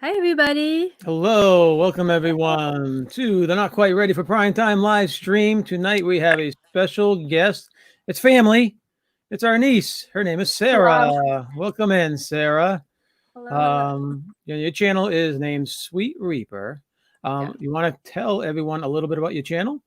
Hi, everybody. Hello, welcome everyone to the Not Quite Ready for Prime Time live stream. Tonight we have a special guest. It's family. It's our niece. Her name is Hello. Sarah. Welcome in, Sarah. Hello. Your channel is named Sweet Reaper. Yeah, You want to tell everyone a little bit about your channel?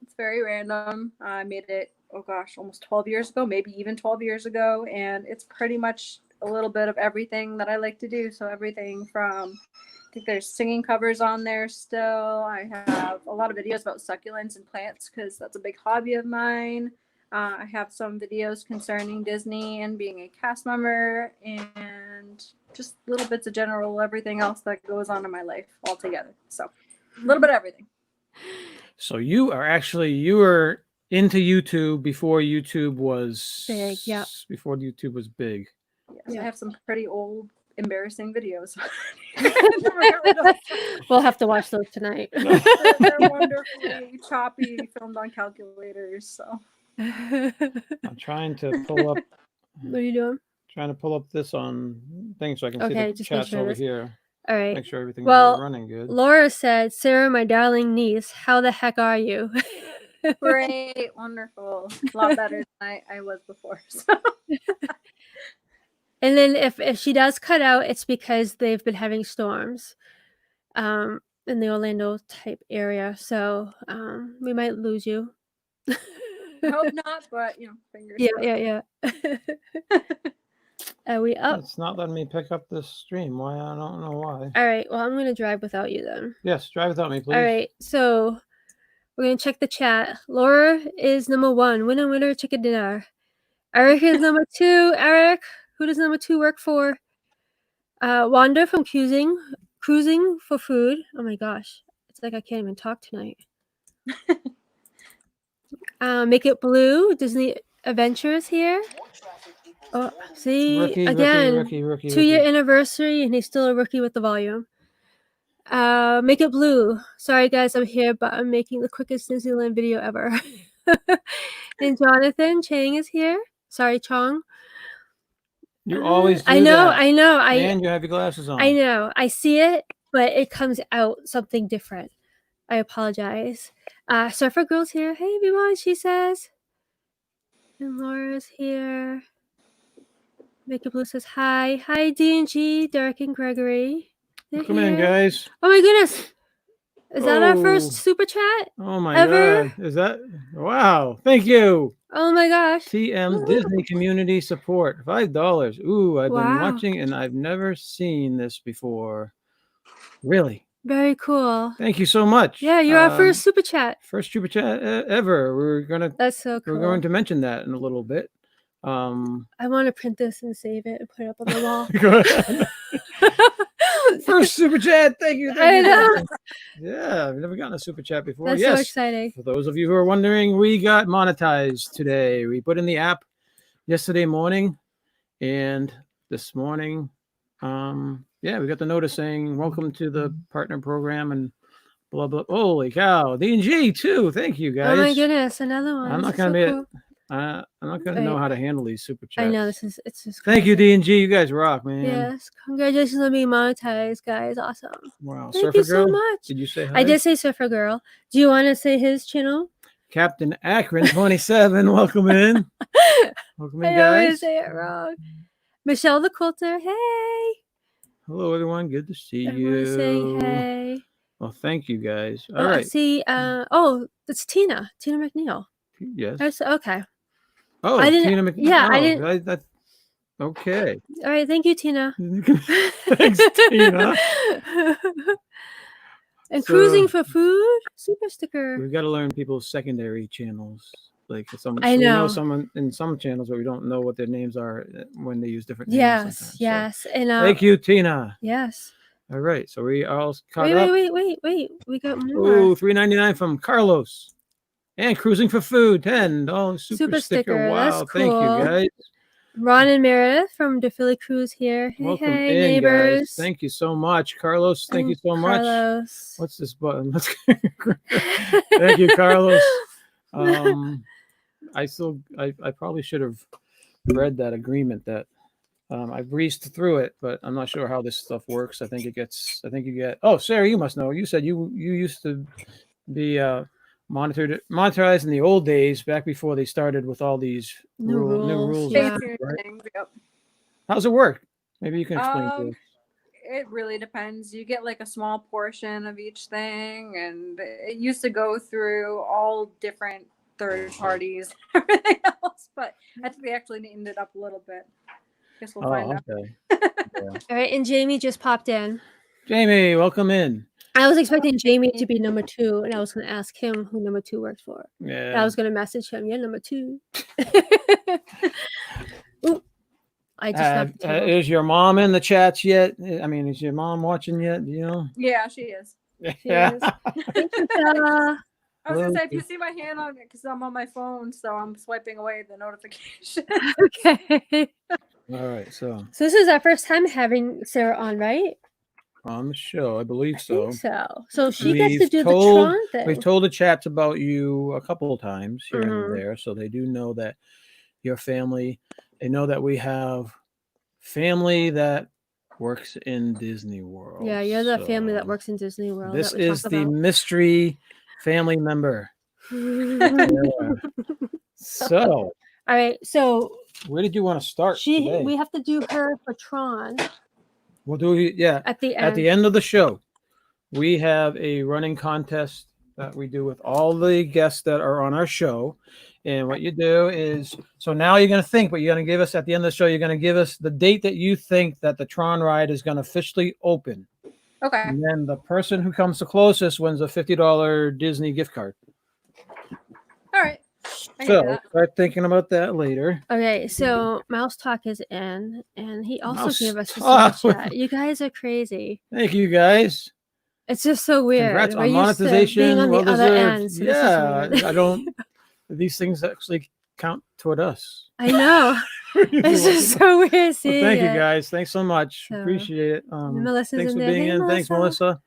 it's very random. I made it, oh gosh, almost 12 years ago, maybe even 12 years ago. And it's pretty much a little bit of everything that I like to do. So, everything from, I think there's singing covers on there still. I have a lot of videos about succulents and plants because that's a big hobby of mine. I have some videos concerning Disney and being a cast member and just little bits of general everything else that goes on in my life all together. So, a little bit of everything. So you were into YouTube before YouTube was Big, yeah. Before YouTube was big. Yes, Yeah. I have some pretty old, embarrassing videos. We'll have to watch those tonight. They're wonderfully choppy, filmed on calculators. So I'm trying to pull up What are you doing? this on thing so I can see Okay, the just make chats sure over this- here. All right. Make sure everything's Well, running good. Laura said, Sarah, my darling niece, how the heck are you? great, wonderful, a lot better than I was before. So And then if she does cut out, it's because they've been having storms in the Orlando type area. So we might lose you. I hope not, but fingers crossed. Yeah. Are we up? It's not letting me pick up this stream. Why? I don't know why. All right. Well, I'm going to drive without you then. Yes, drive without me, please. All right. So we're going to check the chat. Laura is number 1. Winner, chicken dinner. Eric is number 2. Eric, who does number 2 work for? Wanda from Cruising for Food. Oh my gosh. It's like I can't even talk tonight. Make It Blue. Disney Adventures here. Oh, see, Rookie, again, rookie. 2-year anniversary, and he's still a rookie with the volume. Make It Blue. Sorry, guys, I'm here, but I'm making the quickest Disneyland video ever. And Jonathan Chang is here. Sorry, Chong. You always do I know. that. I And you have your glasses on. I know. I see it, but it comes out something different. I apologize. Surfer Girl's here. Hey, everyone, she says. And Laura's here. Make It Blue says hi. Hi, D&G, Derek and Gregory. They're Come in, here. guys. Oh my goodness. Is that our Oh. first super chat? Oh my Ever? god. Is that wow. Thank you. Oh my gosh. TM Disney Community Support. $5. Ooh, I've been Wow. watching and I've never seen this before. Really? Very cool. Thank you so much. Yeah, you're our first super chat. First super chat ever. That's so cool. We're going to mention that in a little bit. I want to print this and save it and put it up on the wall. Go ahead. First super chat. Thank you. I know. Yeah, I've never gotten a super chat before. That's yes. so exciting. For those of you who are wondering, we got monetized today. We put in the app yesterday morning, and this morning, we got the notice saying welcome to the partner program and blah blah. Holy cow, D&G too. Thank you guys. Oh my goodness, another one. I'm not This is gonna so be. cool. I'm not gonna know how to handle these super chats. I know it's just. Thank you, crazy. D&G. You guys rock, man. Yes, congratulations on being monetized, guys. Awesome. Wow. Thank Surfer you Girl. so much. Did you say hi? I did say Surfer Girl. Do you want to say his channel? Captain Akron 27. Welcome in. Welcome in, I always guys. say it wrong. Michelle the Quilter. Hey. Hello, everyone. Good to see Everyone's you. saying hey. Well, thank you, guys. All right. See, that's Tina. Tina McNeil. Yes. That's okay. Oh, I didn't- Tina McNeil. yeah, I didn't- Okay. All right, thank you, Tina. Thanks, Tina. And So- Cruising for Food, super sticker. We've got to learn people's secondary channels. Like someone, I we know. someone in some channels, but we don't know what their names are when they use different names. Yes, sometimes. yes, and Thank you, Tina. Yes. All right, so we all caught Wait, up. wait. We got more. Oh, $3.99 from Carlos. And Cruising for Food, $10 super sticker. Wow, That's thank you, cool. guys. Ron and Meredith from the Philly Cruise here. Hey, Welcome hey, in, neighbors. guys. Thank you so much, Carlos. Thank you so much. Carlos. What's this button? Let's Thank you, Carlos. I probably should have read that agreement that I breezed through it, but I'm not sure how this stuff works. I think you get. Oh, Sarah, you must know. You said you used to be monitorized in the old days, back before they started with all these New new rules, rules. yeah. Fancy Right? things. Yep. How's it work? Maybe you can explain to Um, us. it really depends. You get like a small portion of each thing, and it used to go through all different third parties, everything else. But I think they actually neatened it up a little bit. Guess we'll find Oh, out. okay. Yeah. All right, and Jamie just popped in. Jamie, welcome in. I was expecting Jamie to be number 2, and I was going to ask him who number 2 works for. And I Yeah. was going to message him, "You're number 2." Ooh, I just knocked the table. Is your mom in the chats yet? I mean, is your mom watching yet? Do you know? Yeah, she is. She is. Thank you, Bella. I was gonna say, if Okay. you see my hand on it, because I'm on my phone, so I'm swiping away the notification. Okay. All right. So So this is our first time having Sarah on, right? on the show, I believe I so. think so. So she gets to We've do told- the Tron thing. We've told the chats about you a couple of times here Mhm. and there, so they do know that your family. They know that we have family that works in Disney World. Yeah, you're the family that So works in Disney World. This that we is talk the about. mystery family member. Yeah. So, All right, so where did you want to start today? we have to do her for Tron We'll do at the end. at the end of the show. We have a running contest that we do with all the guests that are on our show. And what you do is, so now you're going to think, but you're going to give us at the end of the show, you're going to give us the date that you think that the Tron ride is going to officially open. Okay. And then the person who comes the closest wins a $50 Disney gift card. All right. I can do So that. start thinking about that later. Okay, so Mouse Talk is in, and he also Mouse gave us a Talk. super chat. You guys are crazy. Thank you guys. It's just so weird. Congrats We're on used to being monetization. on Well the other deserved. end. So this is Yeah, weird. I don't. These things actually count toward us. I know. It's just so weird Well, seeing thank you it. guys. Thanks so much. So, Appreciate it. Melissa's Thanks in for there. being Hey, in. Thanks, Melissa. Melissa.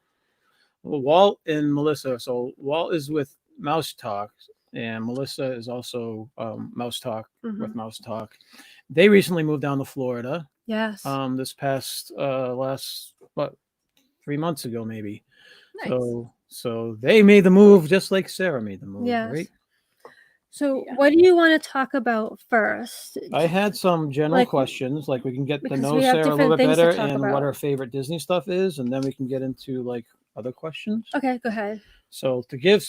Well, Walt and Melissa. So Walt is with Mouse Talk, and Melissa is also Mouse Talk with Mhm. Mouse Talk. They recently moved down to Florida. Yes. This past last 3 months ago, maybe. Nice. So they made the move just like Sarah made the move, Yes. right? So, Yeah. what do you want to talk about first? I had some general Like- questions, like we can get to because know we have Sarah a little different bit things to better talk and what about. her favorite Disney stuff is, and then we can get into like other questions. Okay, go ahead. So to give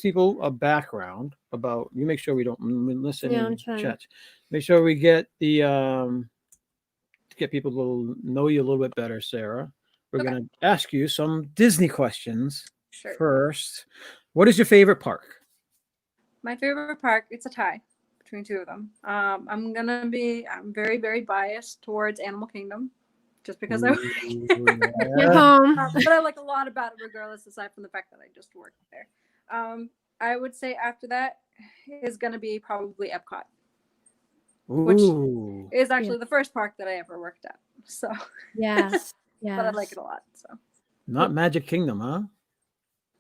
people a background about, you make sure we don't miss any Yeah, I'm trying. chats. Make sure we get the to get people to know you a little bit better, Sarah. We're Okay. gonna ask you some Disney questions Sure. first. What is your favorite park? My favorite park, it's a tie between two of them. I'm very, very biased towards Animal Kingdom, just because You're Yeah. home. but I like a lot about it regardless, aside from the fact that I just worked there. I would say after that is going to be probably Epcot. Which Ooh. It is actually the first park that I ever worked at. So, Yes. Yes. but I like it a lot. So, Not Magic Kingdom, huh?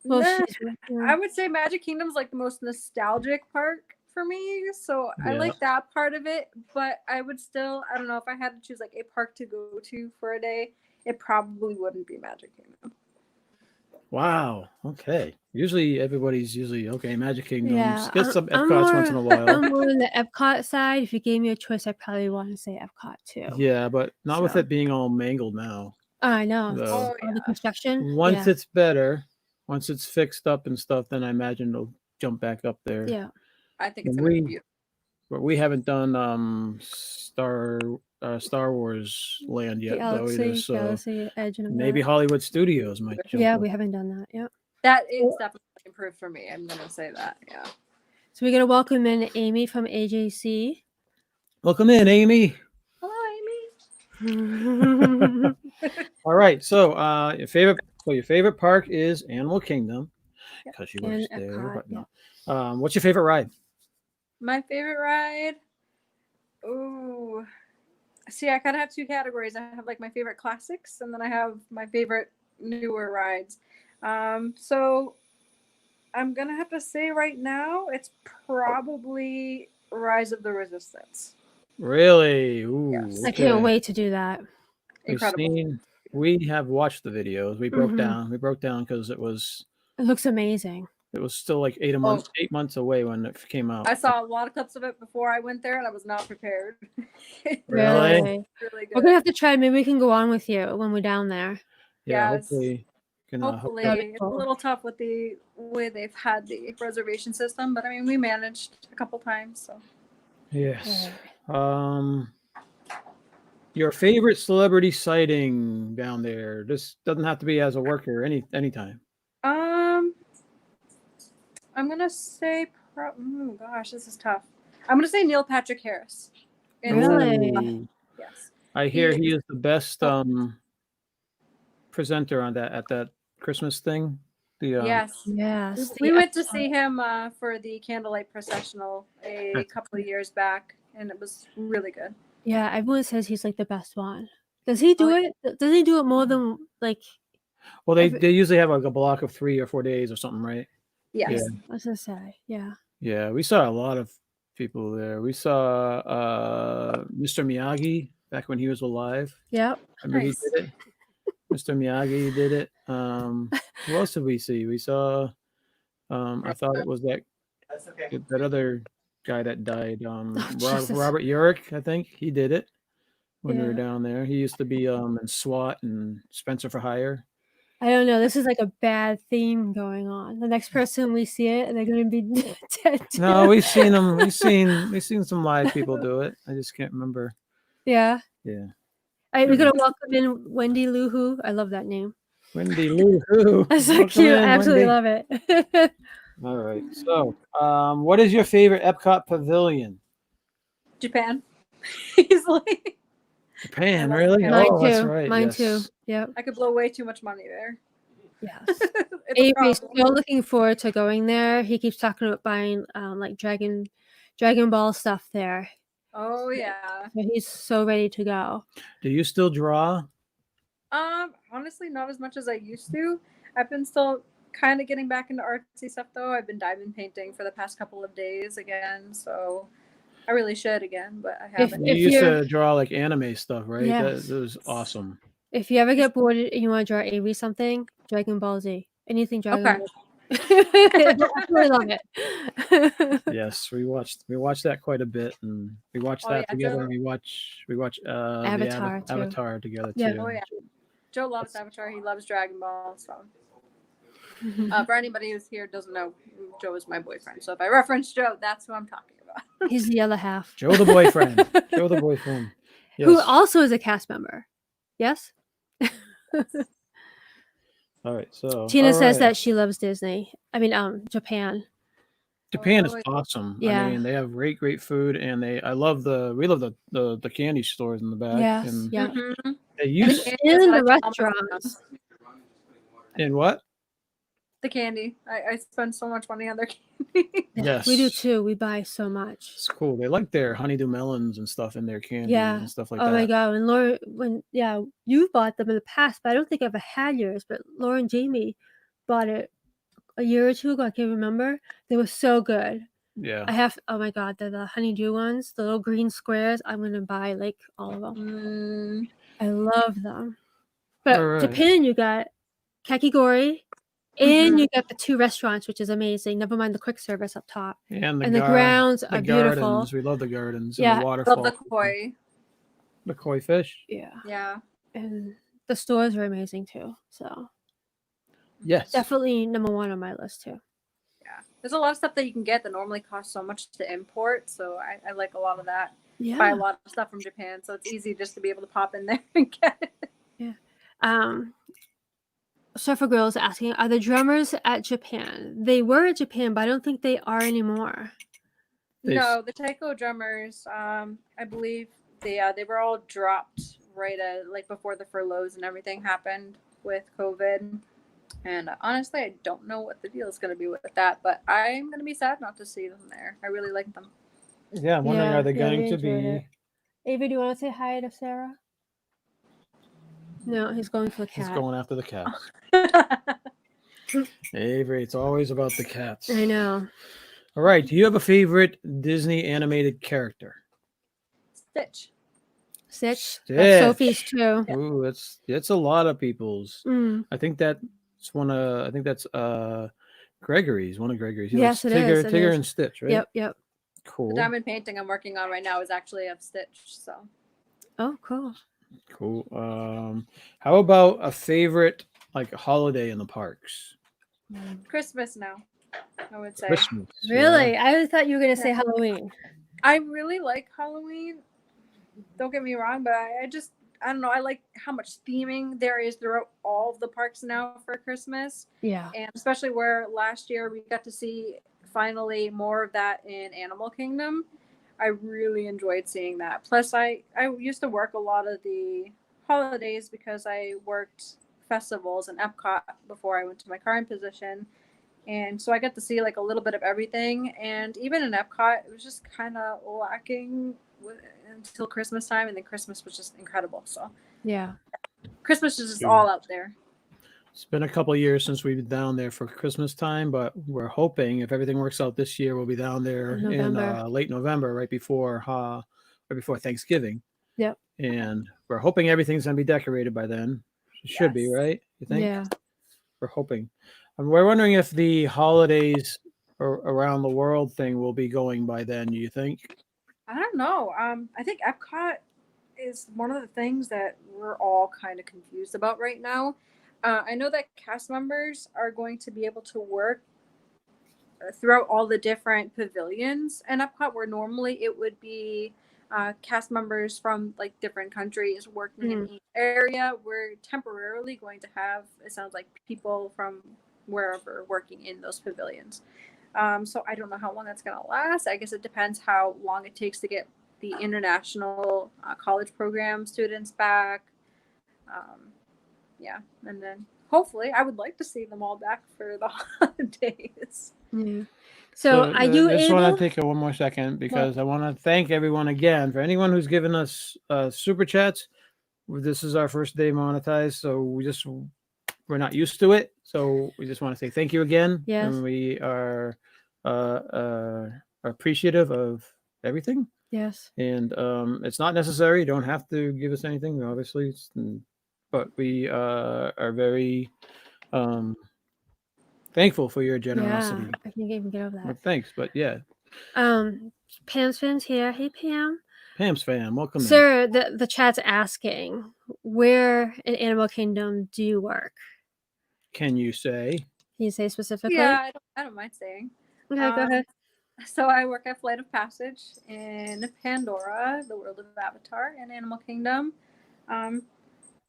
Well, Nah, she's I would say Magic Kingdom's like the most nostalgic park for me. So I Yeah. like that part of it. But I would still, I don't know, if I had to choose like a park to go to for a day, it probably wouldn't be Magic Kingdom. Wow. Okay. Usually everybody's okay. Magic Kingdom. Yeah, Get some I'm Epcots once in a while. I'm more on the Epcot side. If you gave me a choice, I probably want to say Epcot too. Yeah, but not with So. it being all mangled now. I know. So- Oh, All the yeah. construction. Once yeah. it's better, once it's fixed up and stuff, then I imagine it'll jump back up there. Yeah. I think it's When going to be we- beautiful. But we haven't done Star Wars Land yet though either. So Galaxy Edge and all maybe that. Hollywood Studios might jump Yeah, up. we haven't done that yet. That is definitely improved for me. I'm going to say that. Yeah. So we're gonna welcome in Amy from AJC. Welcome in, Amy. Hello, Amy. All right. So your favorite park is Animal Kingdom Yep. because she works And there. Epcot, But no. What's your favorite ride? My favorite ride. Ooh. See, I kind of have two categories. I have like my favorite classics, and then I have my favorite newer rides. So I'm gonna have to say right now, it's probably Rise of the Resistance. Really? Ooh, Yes. I okay. can't wait to do that. Incredible. We have watched the videos. We broke Mhm. down. We broke down because it was looks amazing. still like 8 months away when it came out. I saw a lot of clips of it before I went there, and I was not prepared. Really? Really? Really good. We're gonna have to try. Maybe we can go on with you when we're down there. Yeah, Yes. hopefully. Hopefully, That'd be it's cool. a little tough with the way they've had the reservation system, but I mean, we managed a couple times. So Yes. Right. Your favorite celebrity sighting down there? This doesn't have to be as a worker. Anytime. I'm gonna say, oh gosh, this is tough. I'm gonna say Neil Patrick Harris. Really? Ooh, Yes. I hear he He- is the best presenter on at that Christmas thing. The Yes. Yes. We went to see him for the candlelight processional a That's couple of years back, and it was really good. Yeah, everyone says he's like the best one. Does he do it? Does he do it more than like? well, they every- usually have like a block of 3 or 4 days or something, right? Yes. Yeah. I was gonna say, yeah. Yeah, we saw a lot of people there. We saw Mr. Miyagi back when he was alive. Yep. Remember Nice. he did it? Mr. Miyagi did it. Who else did we see? We saw I thought it was that other guy that died. Jesus. Robert Urich, I think. He did it when we were Yeah. down there. He used to be in SWAT and Spencer for Hire. I don't know. This is like a bad theme going on. The next person we see it, they're gonna be dead. No, too. we've seen them. We've seen some live people do it. I just can't remember. Yeah. Yeah. We're gonna welcome in Wendy Lou Who. I love that name. Wendy Lou Who. That's so Welcome cute. in, I absolutely Wendy. love it. All right. So, what is your favorite Epcot pavilion? Japan. Easily. Japan, love really? Japan. Mine Oh, too. that's right. Mine yes. too. Yep. I could blow way too much money there. Yes. It's a Avery's problem. so looking forward to going there. He keeps talking about buying like Dragon Ball stuff there. Oh yeah. So he's so ready to go. Do you still draw? Honestly, not as much as I used to. I've been still kind of getting back into artsy stuff though. I've been diamond painting for the past couple of days again, so I really should again, but I haven't. You If used you're- to draw like anime stuff, right? Yes. That was awesome. If you ever get bored and you want to draw Avery something, Dragon Ball Z. Anything Dragon Okay. Ball Z. I really love it. Yes, we watched that quite a bit, and we watched Oh, that yeah, together. Joe- And we watch Avatar, too. Avatar together Yeah. too. Oh, yeah. Joe loves Avatar. He loves Dragon Ball. So, Mhm. for anybody who's here doesn't know, Joe is my boyfriend. So if I reference Joe, that's who I'm talking about. He's the other half. Joe the boyfriend. Joe the boyfriend. Yes. Who also is a cast member. Yes? All right. So Tina all says right. that she loves Disney. I mean, Japan. Japan is Oh, awesome. I Yeah. mean, they have great food, and we love the candy stores in the back. Yes. And Yeah. Mhm. they use The And candy the is what I tell restaurants. them. in what? The candy. I spend so much money on their candy. Yes. We do too. We buy so much. It's cool. They like their honeydew melons and stuff in their candy Yeah. and stuff like Oh that. my god! And Laura, you've bought them in the past, but I don't think I've ever had yours. But Laura and Jamie bought it a year or two ago. I can't remember. They were so good. Yeah. I have. Oh my god, the honeydew ones, the little green squares. I'm gonna buy like all of them. Mm, I love them. But All right. Japan, you got Kakigori, and Mhm. you got the 2 restaurants, which is amazing. Never mind the quick service up top. And And the grounds are beautiful. gardens. We love the gardens Yeah. and the waterfall. love the koi. The koi fish. Yeah. Yeah. And the stores are amazing too. So Yes. definitely number 1 on my list too. Yeah. There's a lot of stuff that you can get that normally costs so much to import. So I like a lot of that. Buy Yeah. a lot of stuff from Japan. So it's easy just to be able to pop in there and get it. Surfer Girl is asking, are the drummers at Japan? They were at Japan, but I don't think they are anymore. They- No, the Taiko drummers, I believe they were all dropped right at like before the furloughs and everything happened with COVID. And honestly, I don't know what the deal is going to be with that, but I'm going to be sad not to see them there. I really like them. Yeah, I'm wondering, Yeah, are they yeah, going we to enjoyed be? it. Ava, do you want to say hi to Sarah? No, he's going for the He's cat. going after the cats. Avery, it's always about the cats. I know. All right. Do you have a favorite Disney animated character? Stitch. Stitch. That's Sophie's Stitch. too. Ooh, it's a lot of people's. Mm. I think that's Gregory's, one of Gregory's. He Yes, likes it is. Tigger and Stitch, right? Yep. The Cool. diamond painting I'm working on right now is actually of Stitch. So Oh, cool. Cool. How about a favorite like holiday in the parks? Christmas now, I would say. Christmas. yeah. Really? I thought you were gonna say Yeah. Halloween. I really like Halloween. Don't get me wrong, but I don't know. I like how much theming there is throughout all of the parks now for Christmas. Yeah. And especially where last year we got to see finally more of that in Animal Kingdom. I really enjoyed seeing that. Plus, I used to work a lot of the holidays because I worked festivals in Epcot before I went to my current position. And so I got to see like a little bit of everything. And even in Epcot, it was just kind of lacking until Christmas time. And then Christmas was just incredible. So Yeah. Christmas is just Dude. all out there. It's been a couple of years since we've been down there for Christmas time, but we're hoping if everything works out this year, we'll be down there in November. late November, right before Thanksgiving. Yep. And we're hoping everything's gonna be decorated by then. It should be, Yes. right? You think? Yeah. We're hoping. We're wondering if the holidays around the world thing will be going by then. Do you think? I don't know. I think Epcot is one of the things that we're all kind of confused about right now. I know that cast members are going to be able to work throughout all the different pavilions in Epcot, where normally it would be cast members from like different countries working in each area. We're temporarily going to have, it sounds like, people from wherever working in those pavilions. So I don't know how long that's going to last. I guess it depends how long it takes to get the international college program students back. Yeah, and then hopefully I would like to see them all back for the holidays. Yeah. So are you I just able? want to take one more second because I want to thank everyone again for anyone who's given us super chats. This is our first day monetized, so we're not used to it. So we just want to say thank you again. Yes. And we are appreciative of everything. Yes. And it's not necessary. You don't have to give us anything, obviously. But we are very thankful for your generosity. Yeah. I can't even get over Well, that. thanks, but yeah. Pam's fan's here. Hey, Pam. Pam's fan, welcome. Sir, the chat's asking, where in Animal Kingdom do you work? Can you say? Can you say specifically? Yeah, I don't mind saying. Okay, go ahead. So I work at Flight of Passage in Pandora, the world of Avatar, and Animal Kingdom.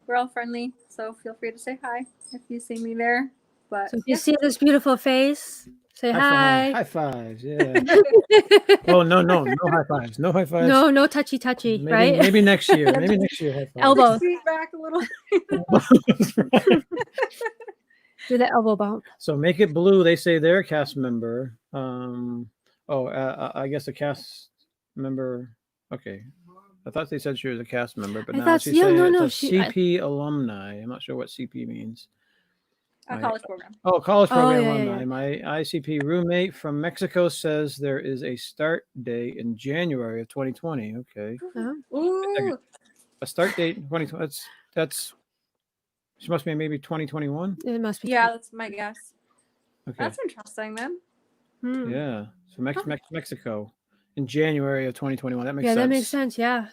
We're all friendly, so feel free to say hi if you see me there. But So if you see this beautiful face, say hi. High fives, yeah. Well, no high fives. No high fives. No touchy, maybe, right? Maybe next year. Maybe next year. High fives. Elbow. Feet back a little. Do the elbow bump. So Make It Blue, they say they're a cast member. I guess a cast member. Okay. I thought they said she was a cast member, but I now thought- she's yeah, saying no, it's a CP alumni. I'm not sure what CP means. A college program. Oh, college program yeah, yeah, alumni. My ICP roommate from Mexico says there is a start date in January of 2020. Okay. Ooh, A start date in 2020. That's she must be maybe 2021. It must be. yeah, that's my guess. Okay. That's interesting then. Yeah. So Mexico in January of 2021. That makes sense. Yeah, that makes sense. Yeah.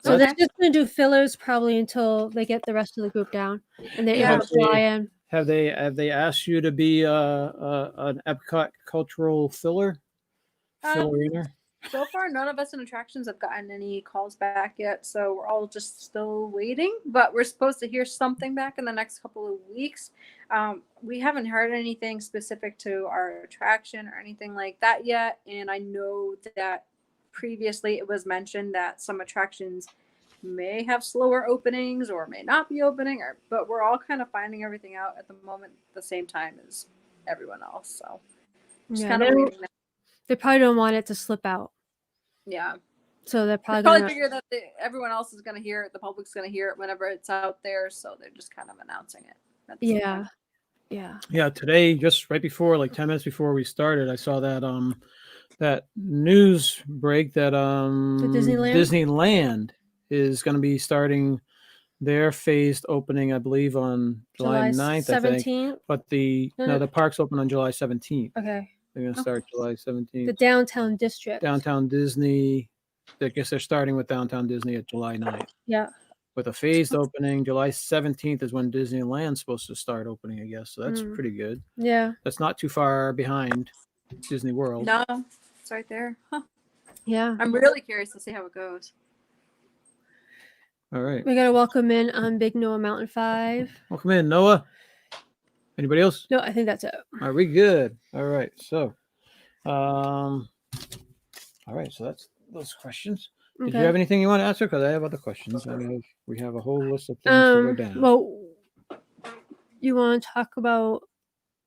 So Okay. they're just gonna do fillers probably until they get the rest of the group down, and they're Yeah. able to fly in. Have they asked you to be an Epcot cultural filleriner? So far, none of us in attractions have gotten any calls back yet, so we're all just still waiting. But we're supposed to hear something back in the next couple of weeks. We haven't heard anything specific to our attraction or anything like that yet. And I know that previously it was mentioned that some attractions may have slower openings or may not be opening, but we're all kind of finding everything out at the moment at the same time as everyone else. So just Yeah, kind of waiting. they probably don't want it to slip out, Yeah. so they're They probably probably gonna. figure that everyone else is going to hear it, the public's going to hear it whenever it's out there, so they're just kind of announcing it. at the same Yeah, time. yeah. Yeah, today, just right before, like 10 minutes before we started, I saw that that news break that Disneyland? Disneyland is going to be starting their phased opening, I believe, on July 9th, I think. 17th. But the park's open on July 17th. Okay. They're going to start July 17th. The downtown district. Downtown Disney. I guess they're starting with Downtown Disney at July 9th. Yeah. With a phased opening, July 17th is when Disneyland's supposed to start opening, I guess. So that's pretty good. Yeah. That's not too far behind Disney World. No, it's right there. Huh. Yeah. I'm really curious to see how it goes. All right. We got to welcome in Big Noah Mountain 5. Welcome in, Noah. Anybody else? No, I think that's it. Are we good? All right. So, all right. So that's those questions. Did you have anything you want to answer? Because I have other questions. We have a whole list of things to go down. Well, you want to talk about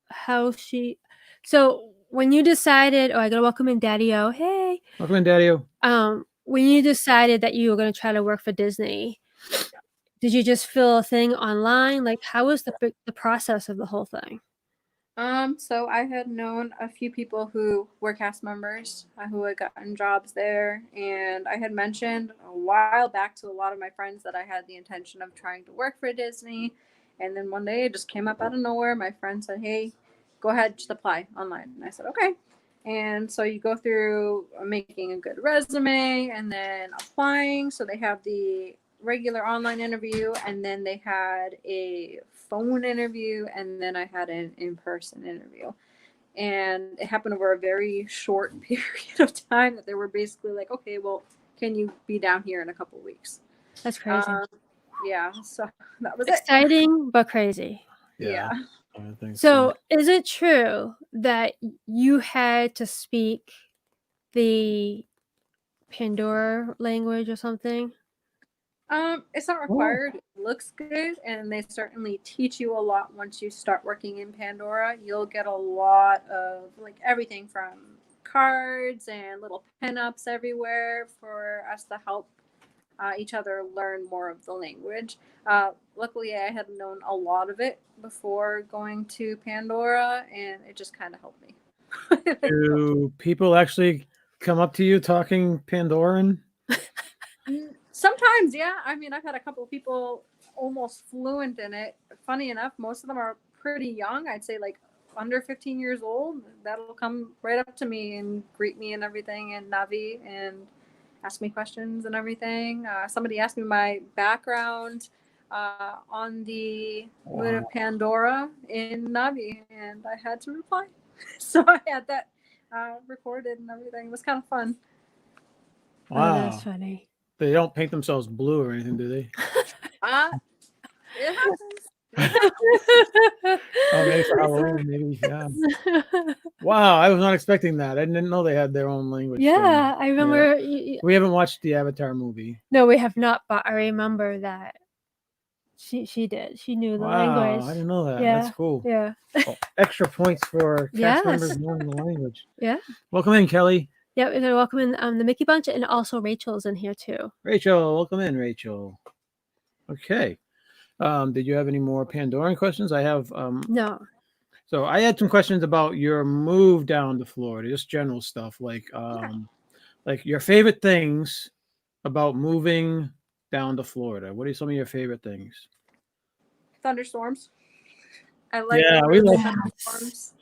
how she... So when you decided... Oh, I got to welcome in Daddy-O. Hey. Welcome in, Daddy-O. When you decided that you were going to try to work for Disney, did you just fill a thing online? Like, how was the process of the whole thing? So I had known a few people who were cast members who had gotten jobs there, and I had mentioned a while back to a lot of my friends that I had the intention of trying to work for Disney. And then one day it just came up out of nowhere. My friend said, "Hey, go ahead, just apply online." And I said, "Okay." And so you go through making a good resume and then applying. So they have the regular online interview, and then they had a phone interview, and then I had an in-person interview. And it happened over a very short period of time that they were basically like, "Okay, well, can you be down here in a couple of weeks?" That's crazy. Yeah, so that was exciting, but crazy. Yeah. I think so is it true that you had to speak the Pandora language or something? It's not required. It looks good, and they certainly teach you a lot once you start working in Pandora. You'll get a lot of like everything from cards and little pin-ups everywhere for us to help each other learn more of the language. Luckily, I had known a lot of it before going to Pandora, and it just kind of helped me. Do people actually come up to you talking Pandoran? Sometimes, yeah. I mean, I've had a couple of people almost fluent in it. Funny enough, most of them are pretty young. I'd say like under 15 years old. That'll come right up to me and greet me and everything in Navi and ask me questions and everything. Somebody asked me my background on the Moon of Pandora in Navi, and I had to reply. So I had that recorded and everything. It was kind of fun. Wow. Oh, that's funny. They don't paint themselves blue or anything, do they? It happens. Oh, maybe for Halloween, maybe. Yeah. Wow, I was not expecting that. I didn't know they had their own language. Yeah, I remember. Yeah. We haven't watched the Avatar movie. No, we have not, but I remember that she did. She knew the language. I didn't know that. Yeah. That's cool. Yeah. Extra points for cast members knowing the language. Yeah. Welcome in, Kelly. Yeah, we're gonna welcome in the Mickey Bunch, and also Rachel's in here too. Rachel, welcome in, Rachel. Okay. Did you have any more Pandoran questions? I have no. So I had some questions about your move down to Florida, just general stuff like your favorite things about moving down to Florida. What are some of your favorite things? Thunderstorms. I like we like thunderstorms.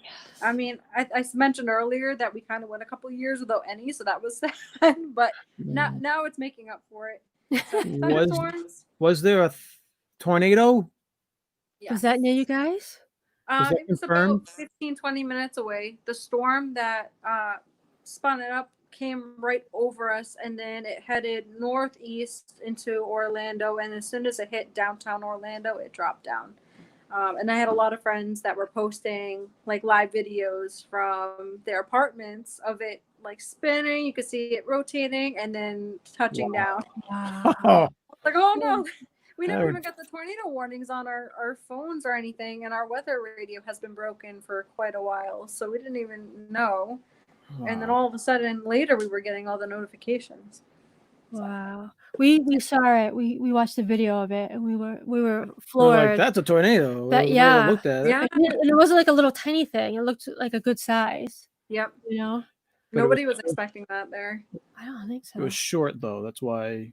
I mean, I mentioned earlier that we kind of went a couple of years without any, so that was sad. But now it's making up for it. So thunderstorms. Was there a tornado? Yes. Was that near you guys? It was about 15-20 minutes away. The storm that spun it up came right over us, and then it headed northeast into Orlando, and as soon as it hit downtown Orlando, it dropped down. And I had a lot of friends that were posting like live videos from their apartments of it like spinning. You could see it rotating and then touching down. Wow. Like, oh no. We never even got the tornado warnings on our phones or anything, and our weather radio has been broken for quite a while, so we didn't even know. Wow. And then all of a sudden later we were getting all the notifications. Wow. We saw it. We watched the video of it, and we were floored. Like, that's a tornado. Yeah. Looked at it. Yeah. And it wasn't like a little tiny thing. It looked like a good size. Yep. You know? But Nobody was expecting that there. I don't think so. It was short though. That's why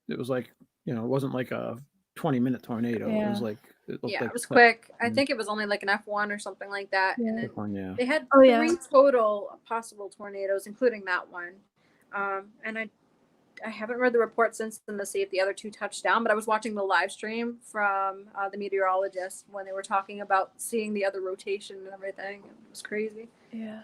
it was like, it wasn't like a 20-minute tornado. It was Yeah. like, it looked Yeah, like it was that quick. I Mm. think it was only like an F1 or something like that. Yeah. And then one, yeah. they had Oh, yeah. 3 total possible tornadoes, including that one. And I haven't read the report since then to see if the other 2 touched down, but I was watching the live stream from the meteorologist when they were talking about seeing the other rotation and everything. It was crazy. Yeah.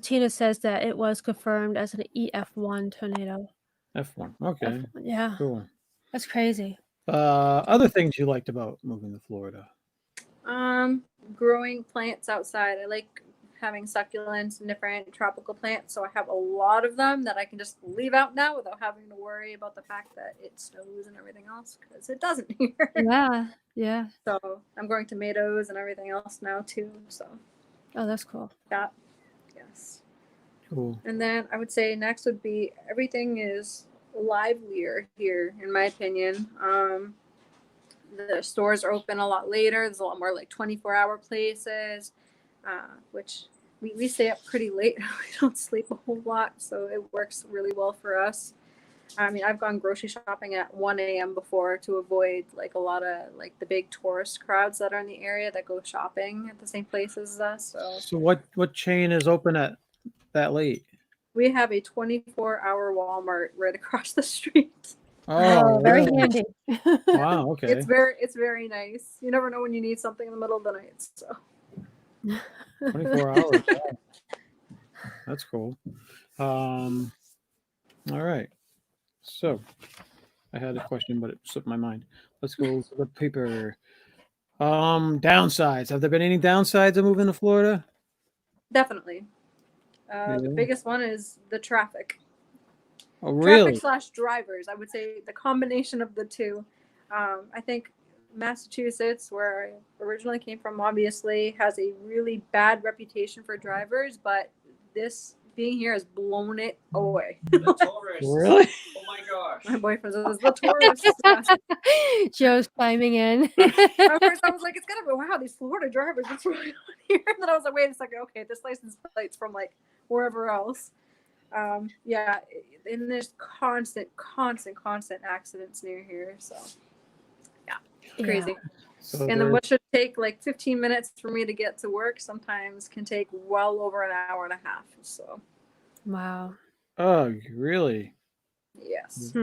Tina says that it was confirmed as an EF1 tornado. F1. Okay. F1, yeah, Cool. that's crazy. Other things you liked about moving to Florida? Growing plants outside. I like having succulents and different tropical plants, so I have a lot of them that I can just leave out now without having to worry about the fact that it snows and everything else, because it doesn't here. Yeah, yeah. So I'm growing tomatoes and everything else now too. So Oh, that's cool. that, yes. Cool. And then I would say next would be everything is livelier here, in my opinion. The stores are open a lot later. There's a lot more like 24-hour places, which we stay up pretty late. We don't sleep a whole lot, so it works really well for us. I mean, I've gone grocery shopping at 1 a.m. before to avoid like a lot of like the big tourist crowds that are in the area that go shopping at the same places as us. So what chain is open at that late? We have a 24-hour Walmart right across the street. Oh, very really? handy. Wow. Okay. It's very nice. You never know when you need something in the middle of the night. So 24 hours. Yeah. That's cool. All right. So I had a question, but it slipped my mind. Let's go to the paper. Downsides. Have there been any downsides of moving to Florida? definitely, Yeah. the biggest one is the traffic. Oh, really? Traffic / drivers. I would say the combination of the two. I think Massachusetts, where I originally came from, obviously has a really bad reputation for drivers, but this being here has blown it away. The tourists. Really? Oh my gosh. My boyfriend says the tourists. Yes. Joe's chiming in. At first, I was like, it's gonna be wow, these Florida drivers, what's going on here? And then I was like, wait a second, okay, this license plate's from like wherever else. Yeah, and there's constant accidents near here, so crazy. So And then there- what should take like 15 minutes for me to get to work sometimes can take well over an hour and a half. So Wow. Oh, really? yes.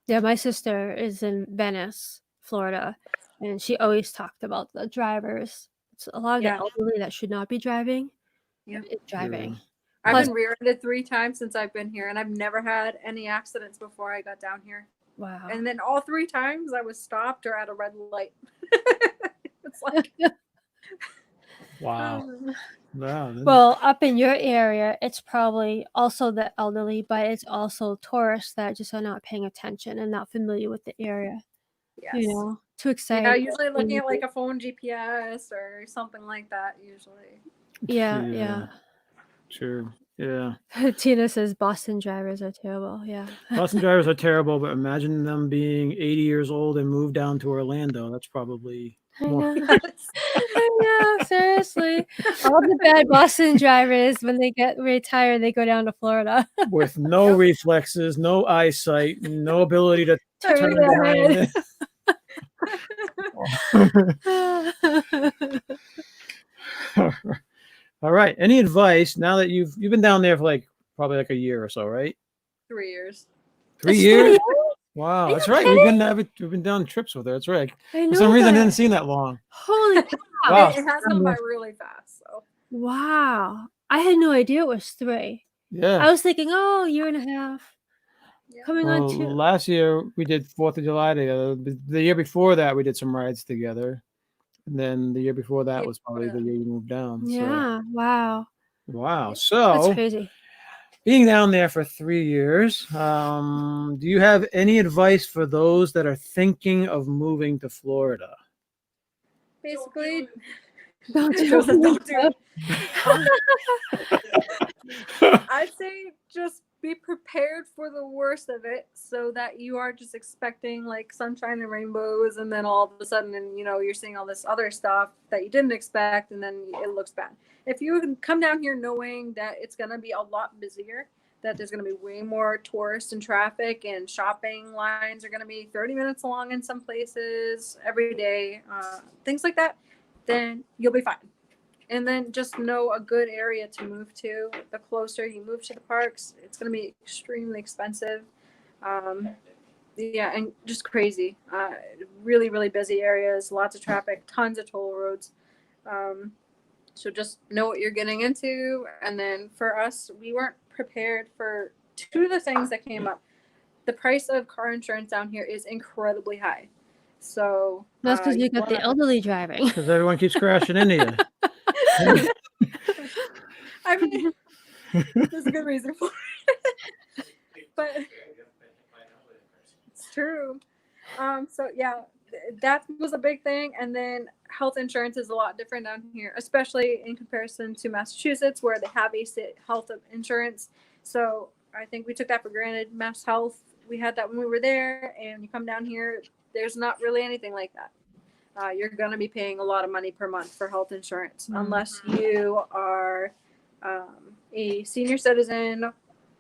Yeah, my sister is in Venice, Florida, and she always talked about the drivers. It's a lot of Yeah. the elderly that should not be driving. Yep. It's driving. Yeah. I've Plus- been rear-ended 3 times since I've been here, and I've never had any accidents before I got down here. Wow. And then all 3 times I was stopped or at a red light. It's like Wow. Wow. Well, up in your area, it's probably also the elderly, but it's also tourists that just are not paying attention and not familiar with the area. yes. You know, too Yeah, excited. usually looking at like a phone GPS or something like that usually. Yeah. True. Yeah. Tina says Boston drivers are terrible. Yeah. Boston drivers are terrible, but imagine them being 80 years old and moved down to Orlando. That's probably I more. know. I know, seriously. All the bad Boston drivers, when they get retired, they go down to Florida. With no reflexes, no eyesight, no ability to Turn turn their around. All right. Any advice now that you've been down there for like probably like a year or so, right? 3 years. 3 It's years? 3 Wow, you that's right. We've been down trips with her. That's right. I know For some reason, it that. didn't seem that long. Holy cow. Wow. It has come by really fast. So Wow. I had no idea it was 3. I Yeah. was thinking, oh, year and a half. yeah. Coming Well, on 2. last year we did 4th of July together. The year before that, we did some rides together. And then the year before that was probably the year you moved down. Yeah. Wow. So, wow. That's So, crazy. being down there for 3 years, do you have any advice for those that are thinking of moving to Florida? Basically, Don't do Don't do it. I'd say just be prepared for the worst of it so that you are just expecting like sunshine and rainbows, and then all of a sudden, and you're seeing all this other stuff that you didn't expect, and then it looks bad. If you can come down here knowing that it's going to be a lot busier, that there's going to be way more tourists and traffic, and shopping lines are going to be 30 minutes long in some places every day, things like that, then you'll be fine. And then just know a good area to move to. The closer you move to the parks, it's going to be extremely expensive. Yeah, and just crazy. Really, really busy areas, lots of traffic, tons of toll roads. So just know what you're getting into. And then for us, we weren't prepared for two of the things that came up. The price of car insurance down here is incredibly high. So That's because you got the elderly driving. Because everyone keeps crashing into you. I mean, there's a good reason for it. But it's true. So yeah, that was a big thing. And then health insurance is a lot different down here, especially in comparison to Massachusetts, where they have a state health insurance. So I think we took that for granted. Mass Health, we had that when we were there, and you come down here, there's not really anything like that. You're going to be paying a lot of money per month for health insurance, unless you are a senior citizen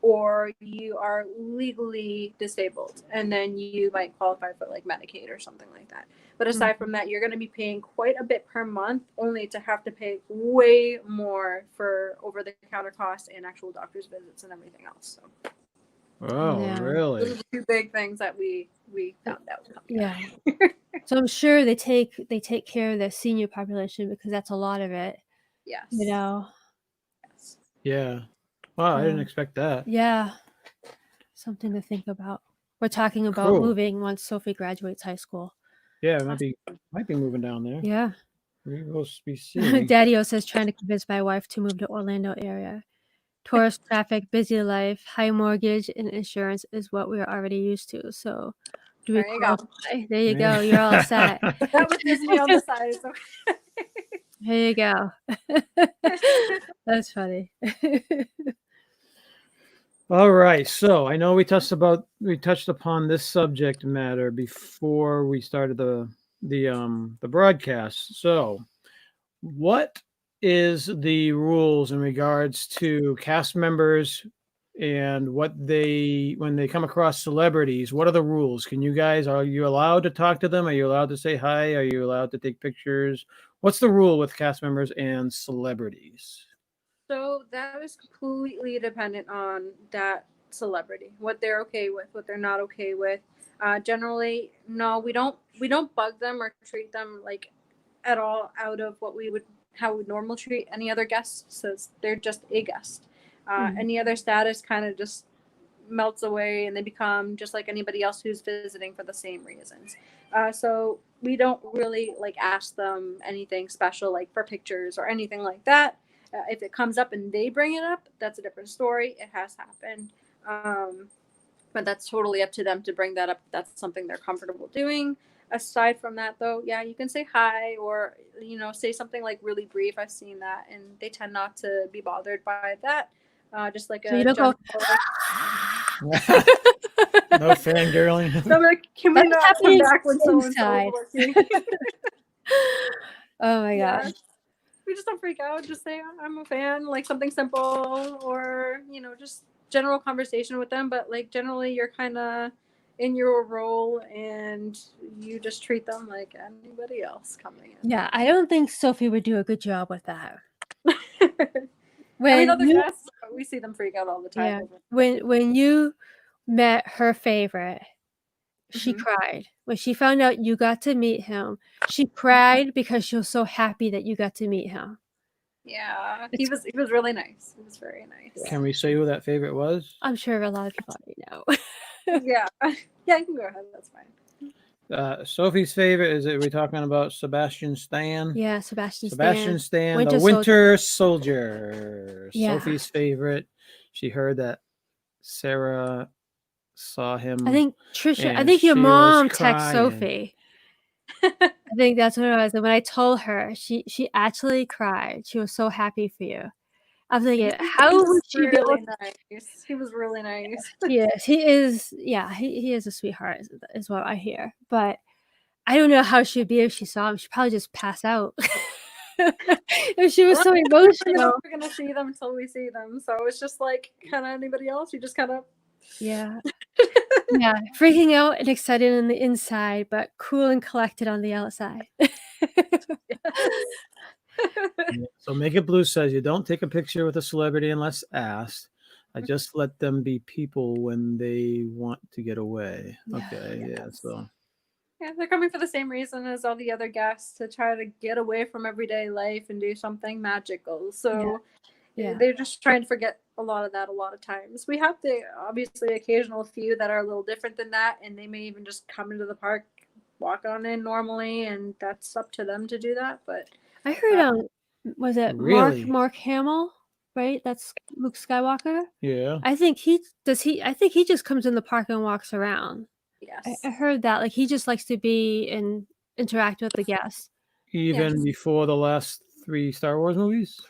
or you are legally disabled, and then you might qualify for like Medicaid or something like that. But aside from that, you're going to be paying quite a bit per month, only to have to pay way more for over-the-counter costs and actual doctor's visits and everything else. So. Oh, Yeah. really? Those are the two big things that we found out. Yeah. So I'm sure they take care of the senior population, because that's a lot of it. Yes. Yes. Yeah. Wow, I didn't expect that. Yeah. Something to think about. We're talking about Cool. moving once Sophie graduates high school. Yeah, it might be moving down there. Yeah. We will be seeing. Daddy-O says trying to convince my wife to move to Orlando area. Tourist traffic, busy life, high mortgage, and insurance is what we're already used to. So do we There you go. qualify? There you go. You're all set. That was Disney on the side. So. Here you go. That's funny. All right. So I know we touched upon this subject matter before we started the broadcast. So what is the rules in regards to cast members and when they come across celebrities? What are the rules? Are you allowed to talk to them? Are you allowed to say hi? Are you allowed to take pictures? What's the rule with cast members and celebrities? So that is completely dependent on that celebrity, what they're okay with, what they're not okay with. Generally, no, we don't bug them or treat them like at all out of how we would normally treat any other guests, since they're just a guest. Any other status kind of just melts away, and they become just like anybody else who's visiting for the same reasons. So we don't really like ask them anything special, like for pictures or anything like that. If it comes up and they bring it up, that's a different story. It has happened. But that's totally up to them to bring that up. That's something they're comfortable doing. Aside from that, though, yeah, you can say hi or, say something like really brief. I've seen that, and they tend not to be bothered by that. Just like So you don't go, No fangirling. So like, can we not come back when someone's working? Oh my gosh. We just don't freak out. Just say I'm a fan, like something simple, or just general conversation with them. But like generally, you're kind of in your role, and you just treat them like anybody else coming in. Yeah, I don't think Sophie would do a good job with that. Other guests, we see them freak out all the time. Yeah. When you met her favorite, she cried. When she found out you got to meet him, she cried because she was so happy that you got to meet him. Yeah, he was really nice. He was very nice. Can we say who that favorite was? I'm sure a lot of people already know. Yeah, you can go ahead. That's fine. Sophie's favorite is it? We're talking about Sebastian Stan. Yeah, Sebastian Stan, the Winter Soldier. Yeah. Sophie's favorite. She heard that Sarah saw him. I think Trisha. I think your she mom was texted crying. Sophie. I think that's what it was. And when I told her, she actually cried. She was so happy for you. I'm thinking, He how was would she be able really nice. He was really nice. Yes, he is. Yeah, he is a sweetheart, is what I hear. But I don't know how she'd be if she saw him. She'd probably just pass out if she was so We're emotional. never gonna see them until we see them. So it's just like kind of anybody else. You just kind of Yeah, yeah, freaking out and excited on the inside, but cool and collected on the outside. Yeah. So Make It Blue says you don't take a picture with a celebrity unless asked. I just let them be people when they want to get away. Yeah. Okay, yeah. Yes. So Yeah, they're coming for the same reason as all the other guests to try to get away from everyday life and do something magical. So Yeah. they're just trying to forget a lot of that a lot of times. We have the obviously occasional few that are a little different than that, and they may even just come into the park, walk on in normally, and that's up to them to do that. But I heard, was it Really? Mark Hamill, right? That's Luke Skywalker. yeah. I think he just comes in the park and walks around. yes, I heard that, like, he just likes to be and interact with the guests. Even Yes. before the last 3 Star Wars movies?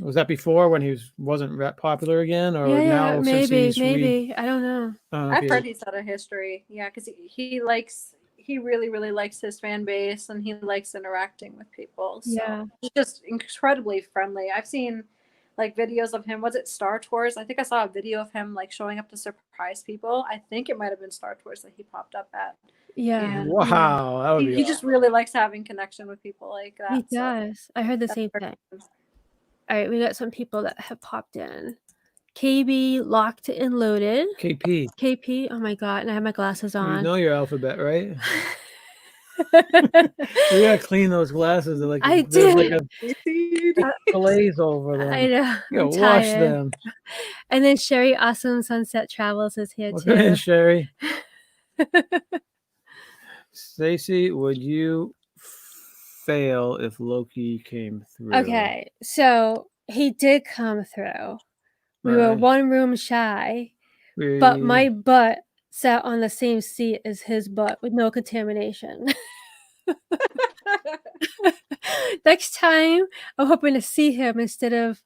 Was that before when he wasn't that popular again, or now since he's maybe. I don't know. I've heard he's had a history. Yeah, because he really really likes his fan base and he likes interacting with people. So Yeah. he's just incredibly friendly. I've seen like videos of him. Was it Star Tours? I think I saw a video of him like showing up to surprise people. I think it might have been Star Tours that he popped up at. Yeah. And Wow, that would be he just really likes having connection with people like that. He so does. I heard the that's same very thing. good. All right, we got some people that have popped in. KB locked and loaded. KP. KP, oh my god, and I have my glasses You on. know your alphabet, right? You gotta clean those glasses. They're like I there's like did. a glaze over them. I know. You I'm gotta wash tired. them. And then Sherry Awesome Sunset Travels is here Welcome in, too. Sherry. Stacy, would you fail if Loki came through? Okay, so he did come through. We were Right. one room shy, but We- my butt sat on the same seat as his butt with no contamination. Next time, I'm hoping to see him instead of.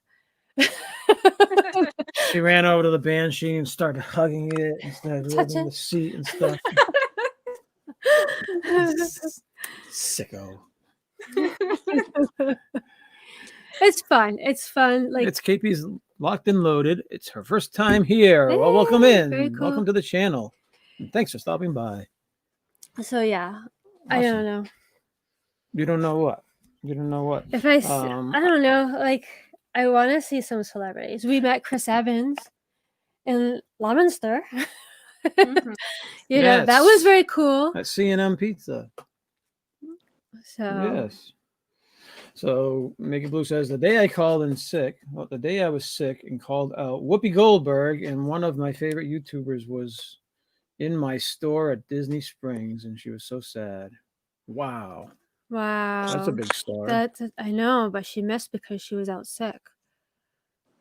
She ran over to the banshee and started hugging it and started Touch rubbing it. the seat and stuff. Sicko. It's fun. It's fun. Like, It's KP's locked and loaded. It's her first time here. Well, welcome Hey, in. very cool. Welcome to the channel. And thanks for stopping by. so yeah, I Awesome. don't know. You don't know what? You don't know what? If I don't know. Like, I want to see some celebrities. We met Chris Evans in Leominster. Mhm. You know, that was Yes. very cool. At C&M Pizza. So Yes. So Mickey Blue says the day I called in sick, well, the day I was sick and called out Whoopi Goldberg, and one of my favorite YouTubers was in my store at Disney Springs, and she was so sad. Wow, wow, that's a big star. That's I know, but she missed because she was out sick.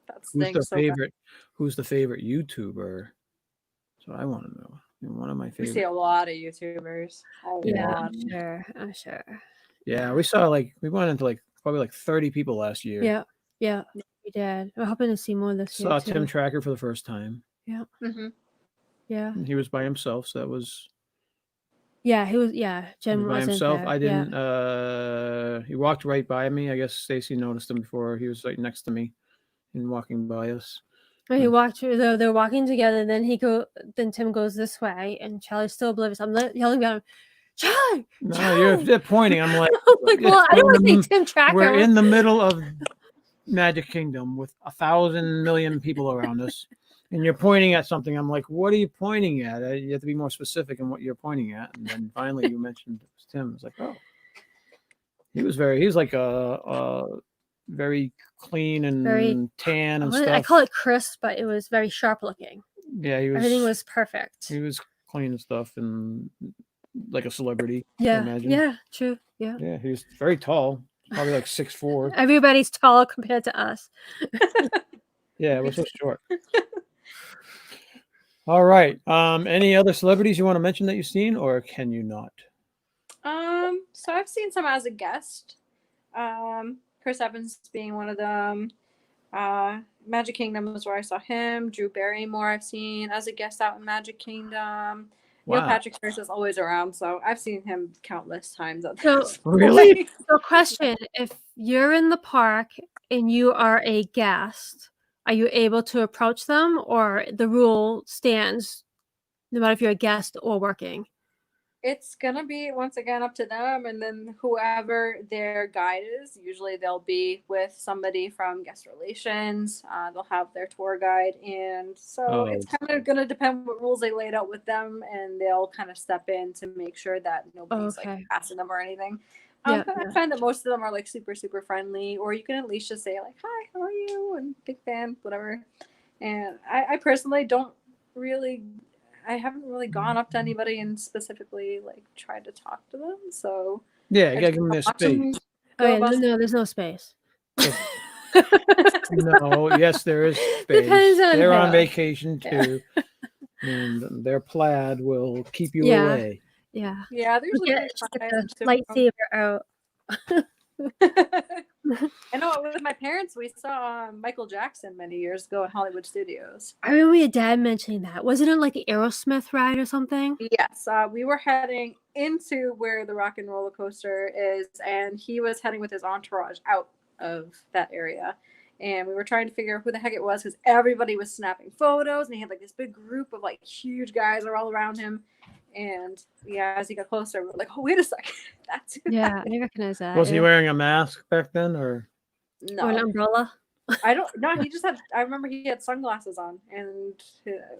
That Who's the stinks so bad. favorite? Who's the favorite YouTuber? So I want to know. And one of my We see favorite. a lot of YouTubers. A Yeah. lot. I'm sure. Yeah, we saw we went into probably 30 people last year. Yeah, we did. We're hoping to see more this Saw year Tim too. Tracker for the first time. Mm-hmm. Yeah, He was by himself, so that was. yeah, he was. Yeah, He Jen was by wasn't himself. there. I Yeah. didn't. He walked right by me. I guess Stacy noticed him before. He was right next to me, and walking by us. When he walked through, they're walking together. Then Tim goes this way, and Charlie's still oblivious. I'm yelling at him, Charlie. No, Charlie! they're pointing. I'm like, I'm like, well, I don't want to we're see Tim Tracker. we're in the middle of Magic Kingdom with 1,000 million people around us, and you're pointing at something. I'm like, what are you pointing at? You have to be more specific in what you're pointing at. And then finally, you mentioned it was Tim. It's like, oh, he was like a very clean and Very- tan and I stuff. call it crisp, but it was very sharp looking. Yeah, he was. Everything was perfect. He was clean and stuff, and like a celebrity. I Yeah, imagine. yeah, true. Yeah, Yeah, he was very tall, probably like 6'4". everybody's tall compared to us. Yeah, we're so short. All right. Any other celebrities you want to mention that you've seen, or can you not? So I've seen some as a guest. Chris Evans being one of them. Magic Kingdom was where I saw him. Drew Barrymore I've seen as a guest out in Magic Kingdom. Neil Wow. Patrick Harris is always around, so I've seen him countless times at So- this Really? point. So, question: if you're in the park and you are a guest, are you able to approach them, or the rule stands no matter if you're a guest or working? It's gonna be once again up to them, and then whoever their guide is, usually they'll be with somebody from guest relations. They'll have their tour guide, and so it's kind of gonna depend what rules they laid out with them, and they'll kind of step in to make sure that nobody's Okay. like passing them or anything. Yeah, But I find that most of them are like super super friendly, or you can at least just say like, "Hi, how are you?" and "Big fan," whatever. And I personally don't really. I haven't really gone up to anybody and specifically like tried to talk to them. So Yeah, I you gotta just give them their watch them space. Oh go yeah, about no, there's no space. No, yes, there is space. Depends on They're on who. vacation Yeah. too, and their plaid will keep you Yeah. away. Yeah. Yeah, they're We usually get pretty the kind. lightsaber out. I know with my parents, we saw Michael Jackson many years ago at Hollywood Studios. I remember your dad mentioning that. Wasn't it like an Aerosmith ride or something? Yes, we were heading into where the Rock and Roller Coaster is, and he was heading with his entourage out of that area. And we were trying to figure out who the heck it was because everybody was snapping photos, and he had like this big group of like huge guys are all around him. And yeah, as he got closer, we were like, "Oh, wait a second, that's who Yeah, that I recognize that. Was he yeah. wearing a mask back then, or? is." Or an No, umbrella? I don't. No, he just had. I remember he had sunglasses on, and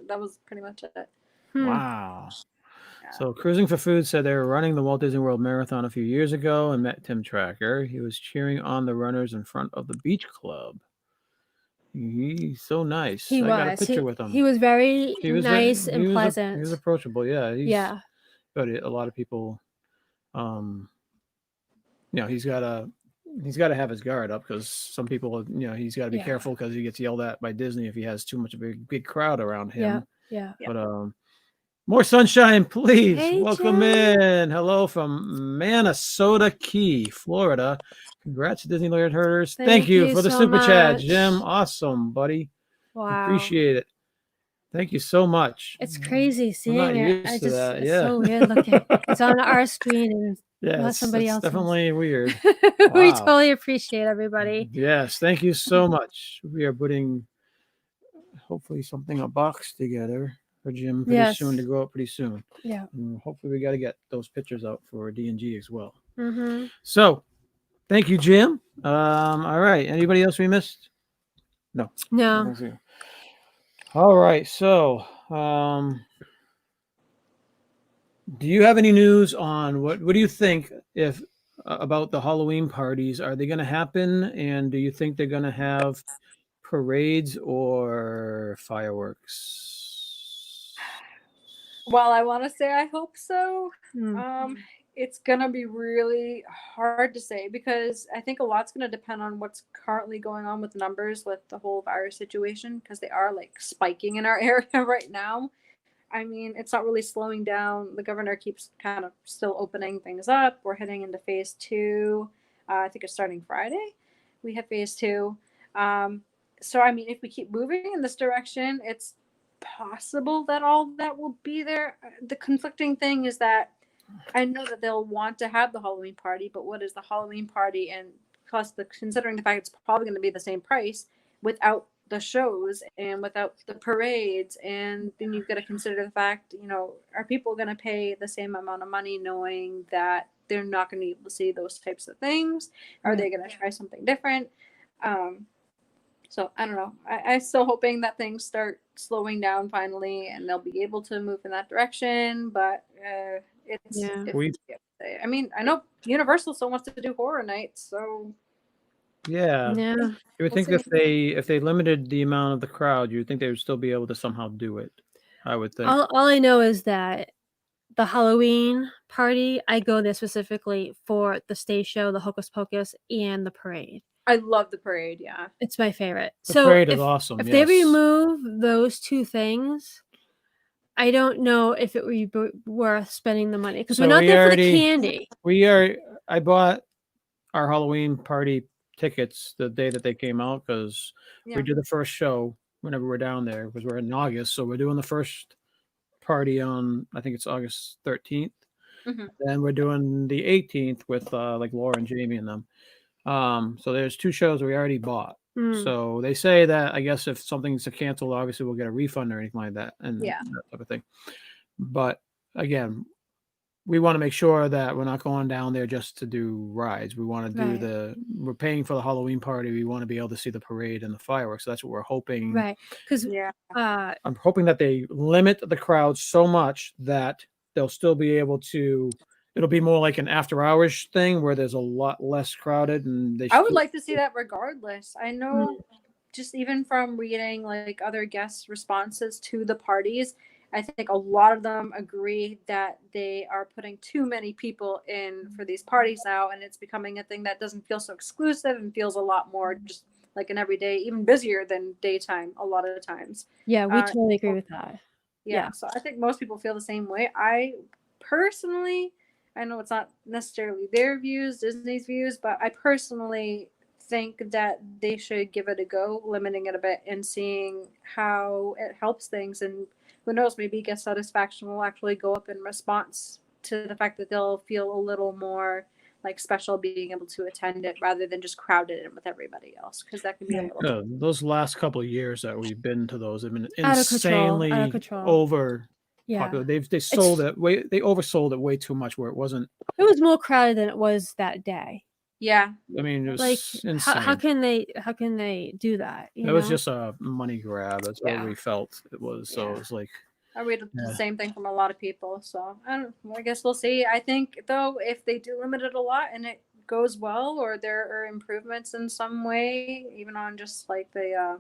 that was pretty much it. Hmm. Wow. Yeah. So Cruising for Food said they were running the Walt Disney World Marathon a few years ago and met Tim Tracker. He was cheering on the runners in front of the beach club. He's so nice. He I got a was. picture with him. He was very He was nice he and was pleasant. he was approachable. Yeah. Yeah. But a lot of people, he's got to have his guard up because some people, he's got to be Yeah. careful because he gets yelled at by Disney if he has too much of a big crowd around him. Yeah. Yeah. But more sunshine, please. Hey, Welcome Jen. in. Hello from Minnesota Key, Florida. Congrats to Disneyland Herders. Thank you for the so super chat, much. Jim. Awesome, buddy. Wow. Appreciate it. Thank you so much. It's crazy I'm not seeing it. used to that. It's Yeah. so weird looking. It's on our screen and Yeah, not somebody it's else's. definitely weird. We Wow. totally appreciate everybody. Yes, thank you so much. We are putting hopefully something a box together for Jim pretty soon to Yes. go up pretty soon. Yeah. And hopefully we got to get those pictures out for D&G as well. Mm-hmm. So thank you, Jim. All right. Anybody else we missed? No. No. All right. So do you have any news on what do you think if about the Halloween parties? Are they going to happen? And do you think they're going to have parades or fireworks? Well, I want to say I hope so. Mm. It's gonna be really hard to say because I think a lot's gonna depend on what's currently going on with numbers with the whole virus situation because they are like spiking in our area right now. I mean, it's not really slowing down. The governor keeps kind of still opening things up. We're heading into phase 2. I think it's starting Friday. We have phase 2. So, I mean, if we keep moving in this direction, it's possible that all that will be there. The conflicting thing is that I know that they'll want to have the Halloween party, but what is the Halloween party? And plus, considering the fact it's probably going to be the same price without the shows and without the parades, and then you've got to consider the fact, are people going to pay the same amount of money knowing that they're not going to be able to see those types of things? Are they going to try something different? So I don't know. I'm still hoping that things start slowing down finally, and they'll be able to move in that direction. But it's. I mean, I know Universal still wants to do horror nights, so. Yeah. Yeah. You would think if they limited the amount of the crowd, you would think they would still be able to somehow do it. I would think. All I know is that the Halloween party, I go there specifically for the stage show, the Hocus Pocus, and the parade. I love the parade. Yeah, it's my favorite. The so parade is awesome. If they remove those two things, I don't know if it would be worth spending the money because we're not there for the candy. I bought our Halloween party tickets the day that they came out because Yeah. we did the first show whenever we're down there because we're in August. So we're doing the first party on, I think it's August 13th. Mhm. Then we're doing the 18th with like Laura and Jamie and them. So there's 2 shows we already bought. Mm. So they say that I guess if something's canceled, obviously we'll get a refund or anything like that and Yeah. that type of thing. But again, we want to make sure that we're not going down there just to do rides. We want to do Right. we're paying for the Halloween party. We want to be able to see the parade and the fireworks. So that's what we're hoping. Right. Because Yeah. I'm hoping that they limit the crowd so much that they'll still be able to. It'll be more like an after hours thing where there's a lot less crowded and they. I would like to see that regardless. I Mm. know just even from reading like other guests' responses to the parties, I think a lot of them agree that they are putting too many people in for these parties now, and it's becoming a thing that doesn't feel so exclusive and feels a lot more just like an everyday, even busier than daytime a lot of the times. Yeah, we Uh, totally agree with that. Yeah, so I think most people feel the same way. I personally, I know it's not necessarily their views, Disney's views, but I personally think that they should give it a go, limiting it a bit and seeing how it helps things. And who knows, maybe guest satisfaction will actually go up in response to the fact that they'll feel a little more like special being able to attend it rather than just crowded in with everybody else, because that can be a Right. little Those last couple of years that we've been to those have been Out of control. insanely Out of control. over Yeah. popular. They sold it way. They oversold it way too much where it wasn't. It was more crowded than it was that day. yeah. I mean, it was Like insane. how can they do that? It was just a money grab. That's Yeah. what we felt it was. So Yeah. it's like, I read Yeah. the same thing from a lot of people. So I guess we'll see. I think though, if they do limit it a lot and it goes well, or there are improvements in some way, even on just like the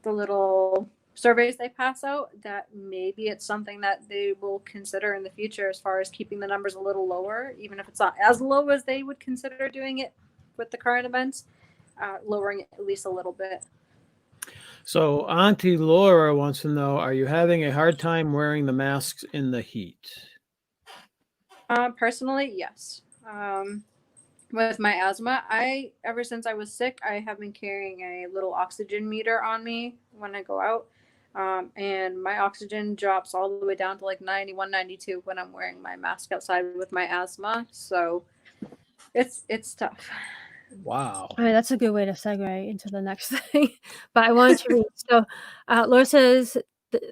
little surveys they pass out, that maybe it's something that they will consider in the future as far as keeping the numbers a little lower, even if it's not as low as they would consider doing it with the current events, lowering it at least a little bit. so Auntie Laura wants to know: are you having a hard time wearing the masks in the heat? Personally, yes. With my asthma, ever since I was sick, I have been carrying a little oxygen meter on me when I go out. And my oxygen drops all the way down to like 91, 92 when I'm wearing my mask outside with my asthma. So it's tough. Wow. I mean, that's a good way to segue into the next thing. But I wanted to read. So, Laura says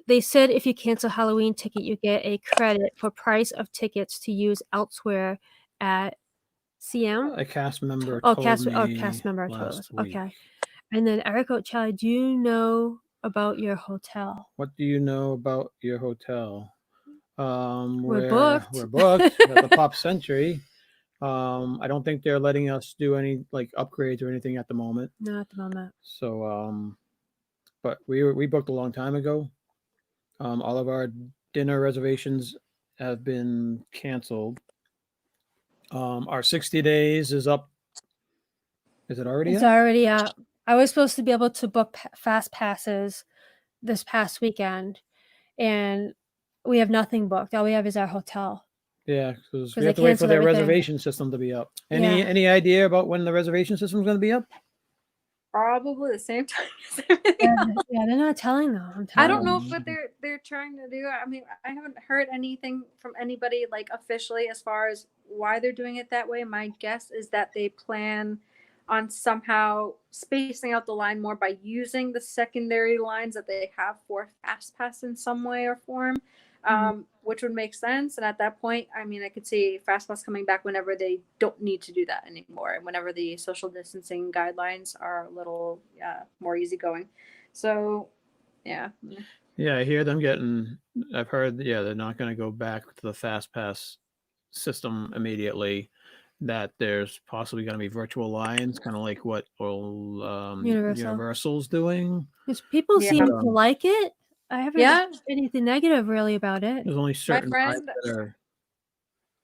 they said if you cancel Halloween ticket, you get a credit for price of tickets to use elsewhere at CM. A cast member Oh, told cast me member told us. last week. Okay. And then Eric O'Challie, do you know about your hotel? What do you know about your hotel? We're booked. We're booked at the Pop Century. I don't think they're letting us do any like upgrades or anything at the moment. No, at the moment. So, but we booked a long time ago. All of our dinner reservations have been canceled. Our 60 days is up. Is it already It's up? already up. I was supposed to be able to book fast passes this past weekend, and we have nothing booked. All we have is our hotel. Yeah, because 'Cause we they have to wait for canceled their everything. reservation system to be up. Any Yeah. any idea about when the reservation system is going to be up? Probably the same time as everything Yeah, else. yeah, they're not telling though. I'm I telling don't know you. what they're trying to do. I mean, I haven't heard anything from anybody like officially as far as why they're doing it that way. My guess is that they plan on somehow spacing out the line more by using the secondary lines that they have for FastPass in some way or form, which would make sense. And at that point, I mean, I could see FastPass coming back whenever they don't need to do that anymore, and whenever the social distancing guidelines are a little more easygoing. So, yeah. Yeah, I hear them I've heard, yeah, they're not going to go back to the fast pass system immediately. That there's possibly going to be virtual lines, kind of like what Universal's doing. Because people Yeah. seem to like it. I haven't Yeah. heard anything negative really about it. There's only certain rides friend- that are.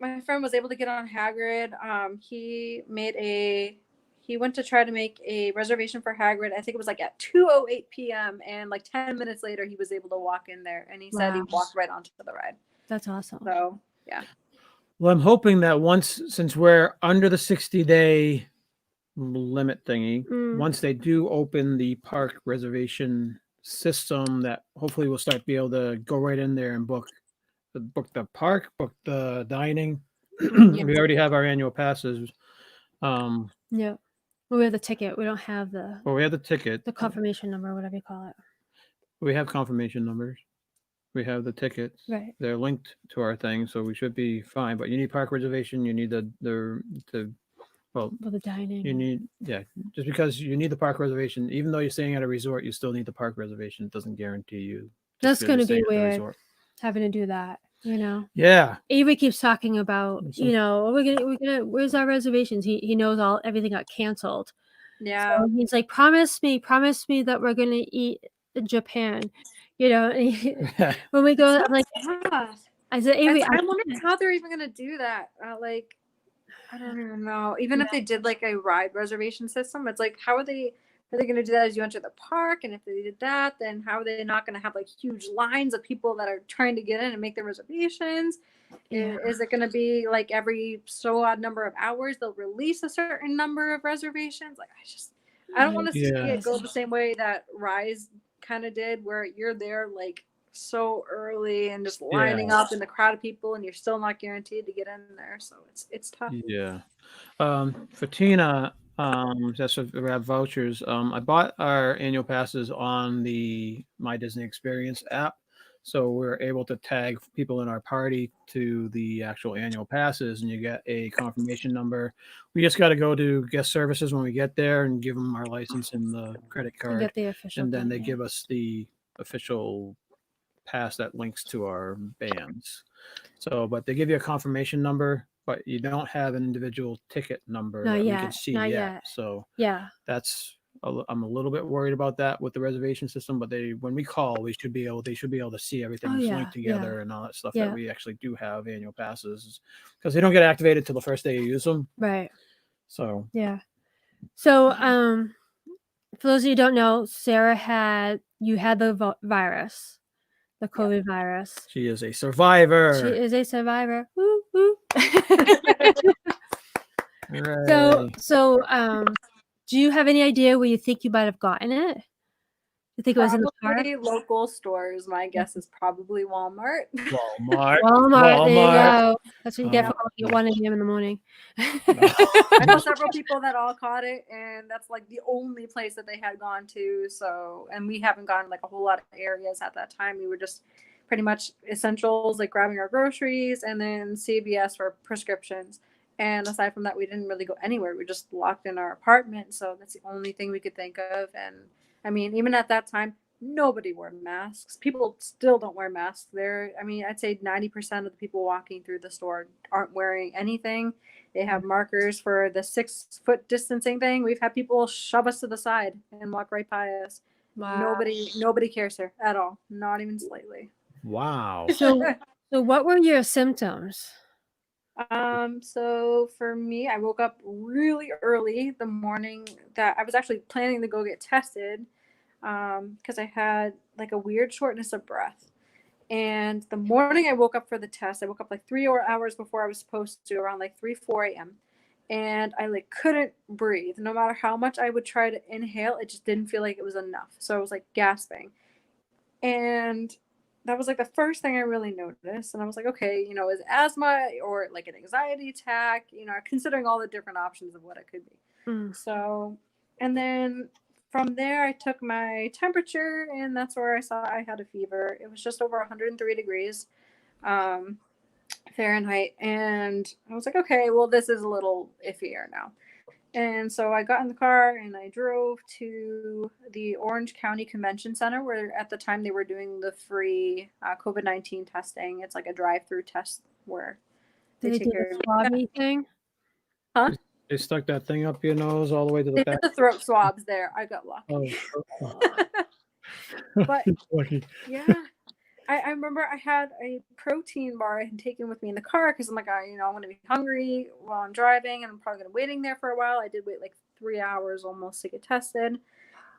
My friend was able to get on Hagrid. He went to try to make a reservation for Hagrid. I think it was like at 2:08 p.m. and like 10 minutes later he was able to walk in there, and he said he Wow. walked right onto the ride. That's awesome. So, yeah. Well, I'm hoping that since we're under the 60-day limit thingy. Once they do open the park reservation system, that hopefully we'll start to be able to go right in there and book the park, book the dining. We already have our annual passes. Yeah. Well, we have the ticket. We don't have the Well, we have the ticket. the confirmation number, whatever you call it. We have confirmation numbers. We have the tickets. Right. They're linked to our thing, so we should be fine. But you need park reservation. You need well, For the dining. you need just because you need the park reservation, even though you're staying at a resort, you still need the park reservation. It doesn't guarantee you. That's going to be at the weird resort. having to do that, you know. Yeah. Avery keeps talking about, you know, we're gonna where's our reservations? He knows everything got canceled. Yeah. So he's like, promise me that we're gonna eat in Japan. You know, and when we go, I'm like, I said, Avery, I wonder how they're even gonna do that. Like, I don't even know. Even if they did like a ride reservation system, it's like, how are they going to do that as you enter the park? And if they did that, then how are they not going to have like huge lines of people that are trying to get in and make their reservations? Yeah. Is it going to be like every so odd number of hours they'll release a certain number of reservations? Like, I don't want to see it go the same way that Rise kind of did, where you're there like so early and just lining up in the crowd of people, and you're still not guaranteed to get in there. So it's tough. Yeah. For Tina, that's what we have vouchers. I bought our annual passes on the My Disney Experience app, so we're able to tag people in our party to the actual annual passes, and you get a confirmation number. We just got to go to guest services when we get there and give them our license and the credit card, get the official and then thing, they give us the official pass that links to our bands. So, but they give you a confirmation number, but you don't have an individual ticket number Not that we yet, can see not yet. yet. So Yeah. I'm a little bit worried about that with the reservation system, but when we call, they should be able to see everything linked together and all that stuff that we actually do have annual passes, because they don't get activated till the first day you use them. Right. So yeah. So for those of you who don't know, Sarah had the virus. The COVID virus. she is a survivor. She is a survivor. Woo, woo. Hooray. So, do you have any idea where you think you might have gotten it? You think it was in the park? Probably local stores. My guess is probably Walmart. Walmart. There you go. That's what you get for calling at 1 a.m. in the morning. I know several people that all caught it, and that's like the only place that they had gone to. So, and we haven't gone like a whole lot of areas at that time. We were just pretty much essentials, like grabbing our groceries, and then CVS for prescriptions. And aside from that, we didn't really go anywhere. We just locked in our apartment. So that's the only thing we could think of. And I mean, even at that time, nobody wore masks. People still don't wear masks there. I mean, I'd say 90% of the people walking through the store aren't wearing anything. They have markers for the 6-foot distancing thing. We've had people shove us to the side and walk right by us. Wow. Nobody cares here at all. Not even slightly. Wow. So what were your symptoms? So for me, I woke up really early the morning that I was actually planning to go get tested, because I had like a weird shortness of breath. And the morning I woke up for the test, I woke up like 3 hours before I was supposed to, around like 4 a.m. And I like couldn't breathe. No matter how much I would try to inhale, it just didn't feel like it was enough. So I was like gasping. And that was like the first thing I really noticed. And I was like, okay, you know, is asthma or like an anxiety attack, you know, considering all the different options of what it could be. So, and then from there, I took my temperature, and that's where I saw I had a fever. It was just over 103 degrees Fahrenheit. And I was like, okay, well, this is a little iffier now. And so I got in the car and I drove to the Orange County Convention Center, where at the time they were doing the free COVID-19 testing. It's like a drive-through test where they take care of swabby thing. Huh? They stuck that thing up your nose all the way to the They back. did the throat swabs there. I got lucky. But yeah, I remember I had a protein bar I had taken with me in the car, because I'm like, I'm going to be hungry while I'm driving, and I'm probably going to be waiting there for a while. I did wait like 3 hours almost to get tested.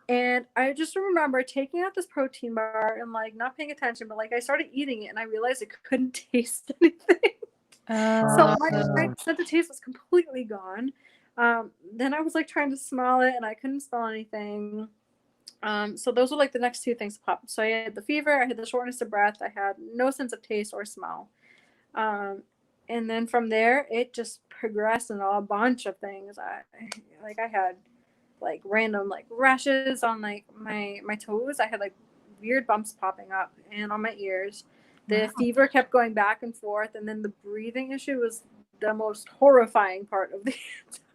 And I just remember taking out this protein bar and like not paying attention, but like I started eating it and I realized I couldn't taste anything. So my sense of taste was completely gone. Then I was like trying to smell it and I couldn't smell anything. So those were like the next two things that popped. So I had the fever, I had the shortness of breath, I had no sense of taste or smell. And then from there, it just progressed in a bunch of things. I had like random like rashes on like my toes. I had like weird bumps popping up and on my ears. The Wow. fever kept going back and forth, and then the breathing issue was the most horrifying part of the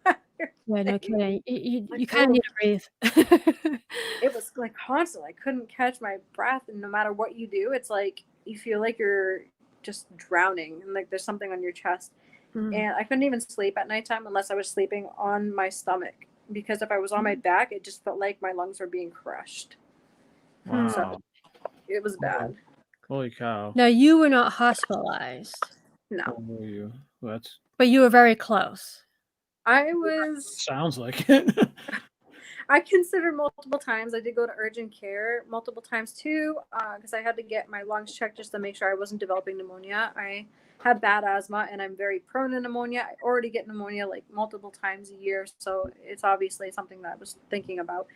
entire Yeah, no thing. kidding. You Like, kind of need to breathe. it was like constant. I couldn't catch my breath, and no matter what you do, it's like you feel like you're just drowning, and like there's something on your chest. Mm. And I couldn't even sleep at nighttime unless I was sleeping on my stomach, because if I was on my back, it just felt like my lungs were being crushed. Hmm. Wow. It was bad. Holy cow. Now, you were not hospitalized, No, How were you? Well, that's but you were very close. I was. sounds like it. I considered multiple times. I did go to urgent care multiple times too, because I had to get my lungs checked just to make sure I wasn't developing pneumonia. I have bad asthma and I'm very prone to pneumonia. I already get pneumonia like multiple times a year, so it's obviously something that I was thinking about.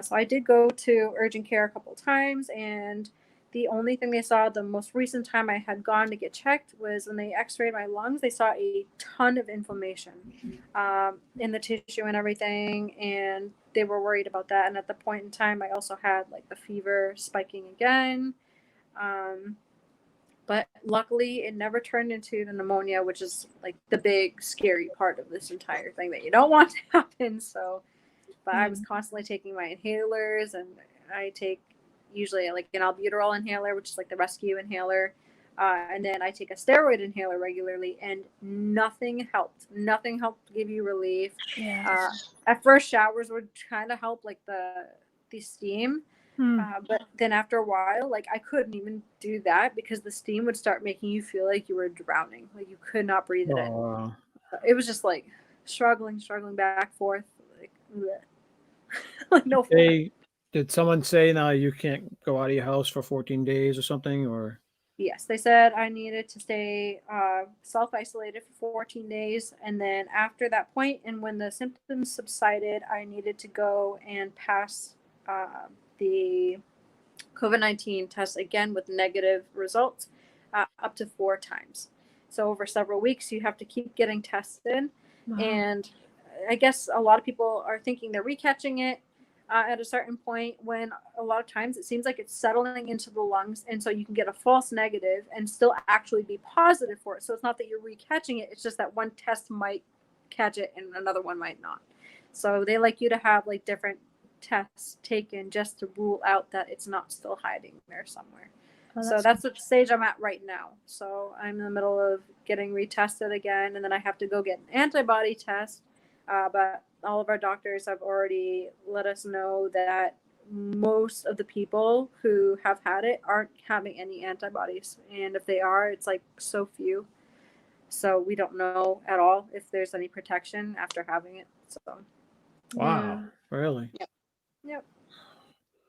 So I did go to urgent care a couple times, and the only thing they saw the most recent time I had gone to get checked was when they x-rayed my lungs. They saw a ton of inflammation in the tissue and everything, and they were worried about that. And at the point in time, I also had like the fever spiking again. But luckily, it never turned into the pneumonia, which is like the big scary part of this entire thing that you don't want to happen. So, but I was constantly taking my inhalers, and I take usually like an albuterol inhaler, which is like the rescue inhaler. And then I take a steroid inhaler regularly, and nothing helped. Nothing helped give you relief. Yeah. At first, showers would kind of help, like the steam. But then after a while, like I couldn't even do that because the steam would start making you feel like you were drowning, like you could not breathe it in. Oh, It was just like struggling back forth, like, like no. did someone say now you can't go out of your house for 14 days or something? Or Yes, they said I needed to stay self-isolated for 14 days. And then after that point, and when the symptoms subsided, I needed to go and pass the COVID-19 test again with negative results up to 4 times. So over several weeks, you have to keep getting tested. Wow. And I guess a lot of people are thinking they're recatching it at a certain point, when a lot of times it seems like it's settling into the lungs, and so you can get a false negative and still actually be positive for it. So it's not that you're recatching it, it's just that one test might catch it and another one might not. So they like you to have like different tests taken just to rule out that it's not still hiding there somewhere. So that's the stage I'm at right now. So I'm in the middle of getting retested again, and then I have to go get an antibody test. But all of our doctors have already let us know that most of the people who have had it aren't having any antibodies. And if they are, it's like so few. So we don't know at all if there's any protection after having it. So wow, really? Yep.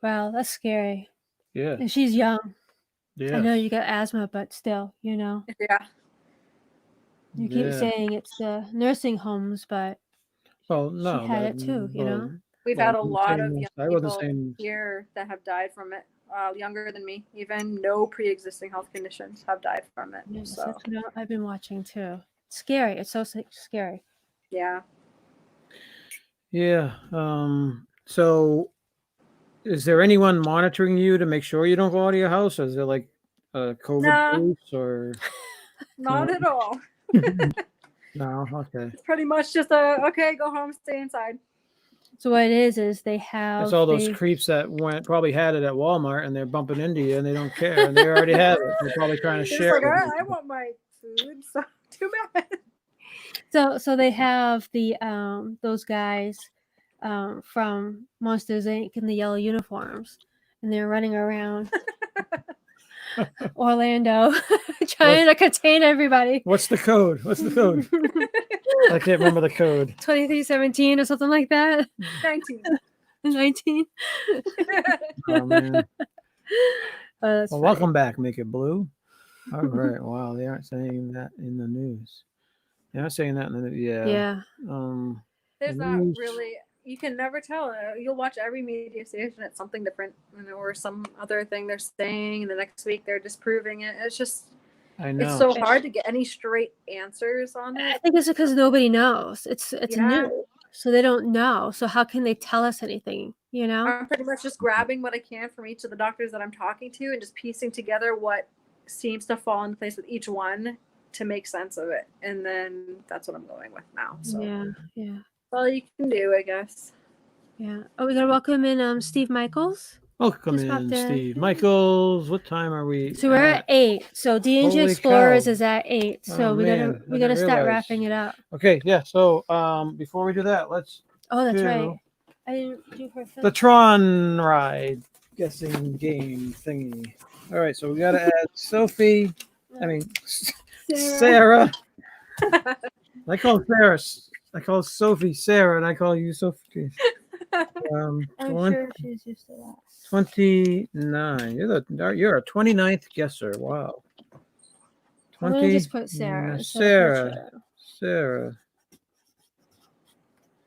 Wow, that's scary. Yeah. And she's young. Yeah. I know you got asthma, but still, Yeah. You keep saying it's the nursing homes, but well, no, she had it too, you know? We've well, had a I'm lot saying of this- young I wasn't people saying here that have died from it, younger than me. Even no pre-existing health conditions have died from it. Yes, So that's what I've been watching too. It's scary. It's so scary. yeah. yeah. So is there anyone monitoring you to make sure you don't go out of your house? Or is there like COVID Nah. police or Not No. at all. no? Okay. It's pretty much just okay, go home, stay inside. So what it is they have It's all those creeps that probably had it at Walmart and they're bumping into you and they don't care and they already have it. They're probably trying to It's share like, it. with I people. want my food, so too bad. So they have the those guys from Monsters Inc. in the yellow uniforms, and they're running around Orlando trying to contain everybody. What's the code? What's the code? I can't remember the code. 2317 or something like that. 19. 19. Oh man. That's Well, welcome back, Make It Blue. All right. Wow, they aren't saying that in the news. They're not saying that in the news. Yeah. Yeah. There's The not news. really. You can never tell. You'll watch every media station. It's something different, or some other thing they're saying. And the next week they're disproving it. It's just. I know. It's so hard to get any straight answers on I it. think it's because nobody knows. It's Yeah. new, so they don't know. So how can they tell us anything? You know? I'm pretty much just grabbing what I can from each of the doctors that I'm talking to and just piecing together what seems to fall into place with each one to make sense of it. And then that's what I'm going with now. So Yeah. that's all you can do, I guess. Yeah. Oh, we gotta welcome in Steve Michaels. Welcome Just popped in, in. Steve Michaels. What time are we? So we're at 8. So D&G Holy Explorers cow. is at 8. So Oh, we man, I gotta didn't start realize. wrapping it up. Okay, yeah. So before we do that, let's Oh, that's do right. I didn't do her the Tron ride guessing game thingy. All right, so we got to add Sophie. I mean, Sarah. I call Sarah. I call Sophie Sarah, and I call you Sophie. I'm sure she's used to that. 29. You're a 29th guesser. Wow. I'm gonna just put Sarah. instead of Sarah. Petra. Sarah.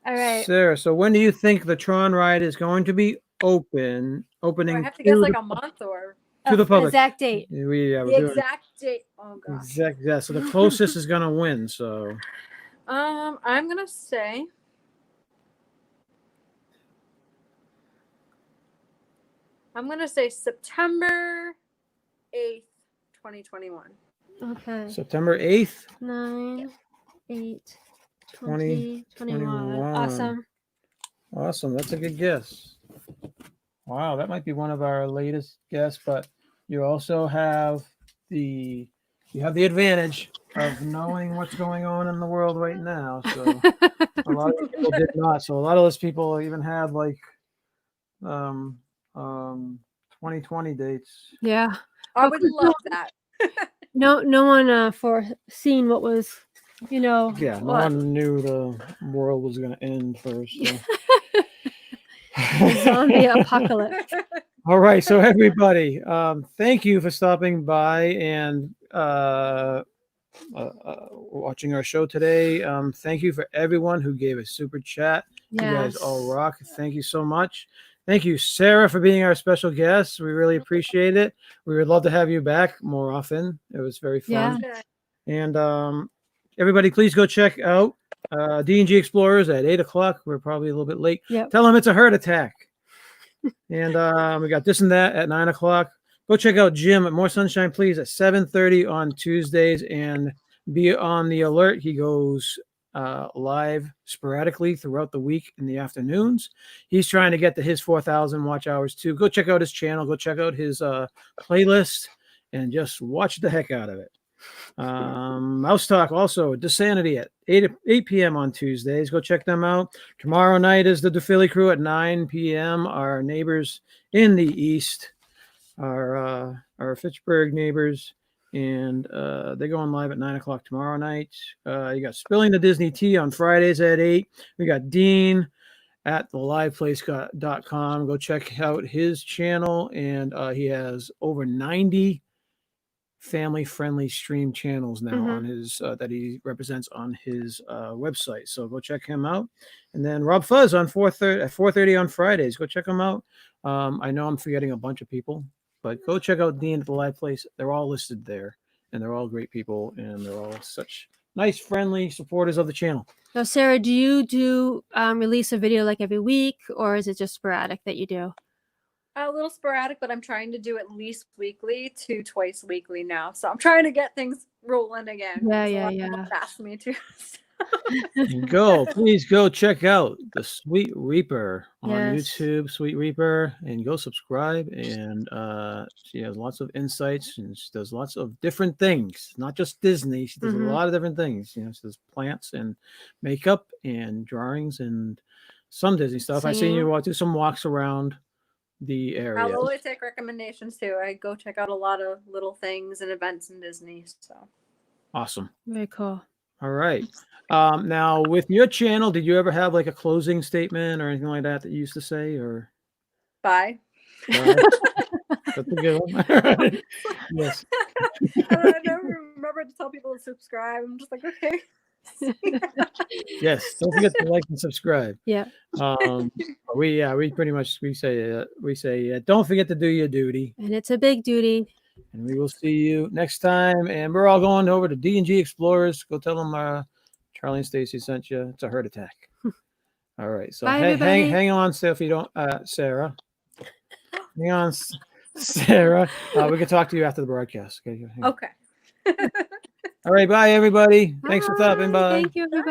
All right. Sarah. So when do you think the Tron ride is going to be opening? Do I Opening have to guess to like the- a month or to the public. Exact date. Yeah, we're the doing exact date? Oh gosh. exact. Yeah. So the closest is gonna win. So I'm gonna say September 8th, 2021. Okay. September 8th. 9, 8, 20, 21. Awesome. Awesome. That's a good guess. Wow, that might be one of our latest guests, but you also have the advantage of knowing what's going on in the world right now. So a lot of people did not. So a lot of those people even had like 2020 dates. Yeah. I would love that. No one foreseen what was, Yeah, no what? one knew the world was going to end first. So. The zombie apocalypse. All right, so everybody, thank you for stopping by and watching our show today. Thank you for everyone who gave a super chat. You guys all rock. Thank you so much. Thank you, Sarah, for being our special guest. We really appreciate it. We would love to have you back more often. It was very fun. Yeah. And everybody, please go check out D&G Explorers at 8 o'clock. We're probably a little bit late. Yep. Tell them it's a heart attack. And we got this and that at 9 o'clock. Go check out Jim at More Sunshine, please, at 7:30 on Tuesdays, and be on the alert. He goes live sporadically throughout the week in the afternoons. He's trying to get to his 4,000 watch hours too. Go check out his channel. Go check out his playlist and just watch the heck out of it. Mouse Talk also DeSanity at 8 p.m. on Tuesdays. Go check them out. Tomorrow night is the DePhilly Crew at 9 p.m. Our neighbors in the east, our Fitchburg neighbors, and they're going live at 9 o'clock tomorrow night. You got Spilling the Disney Tea on Fridays at 8. We got Dean at theliveplace.com. Go check out his channel, and he has over 90 family-friendly stream channels now on his that he represents on his website. So go check him out. And then Rob Fuzz on 4:30 on Fridays. Go check him out. I know I'm forgetting a bunch of people, but go check out Dean at the Live Place. They're all listed there, and they're all great people, and they're all such nice, friendly supporters of the channel. Now, Sarah, do you do release a video like every week, or is it just sporadic that you do? A little sporadic, but I'm trying to do at least weekly to twice weekly now. So I'm trying to get things rolling again. Yeah. Ask me to. Please go check out the Sweet Reaper on Yes. YouTube, Sweet Reaper, and go subscribe. And she has lots of insights, and she does lots of different things, not just Disney. She does a lot of different things. She does plants and makeup and drawings and some Disney stuff. I've seen you do some walks around the area. I'll always take recommendations too. I go check out a lot of little things and events in Disney. So Awesome. Very cool. All right. Now with your channel, did you ever have like a closing statement or anything like that you used to say, or? bye. That's a good one. All right. Yes. I never remember to tell people to subscribe. I'm just like, okay. Yes, don't forget to like and subscribe. Yeah. We pretty much we say don't forget to do your duty, And it's a big duty. and we will see you next time. And we're all going over to D&G Explorers. Go tell them Charlie and Stacy sent you. It's a heart attack. All right, so Bye, everybody. hang on, if you don't, Sarah. Hang on, Sarah. We can talk to you after the broadcast. Okay. Okay. All right, bye everybody. Thanks for stopping by. Thank you, everybody.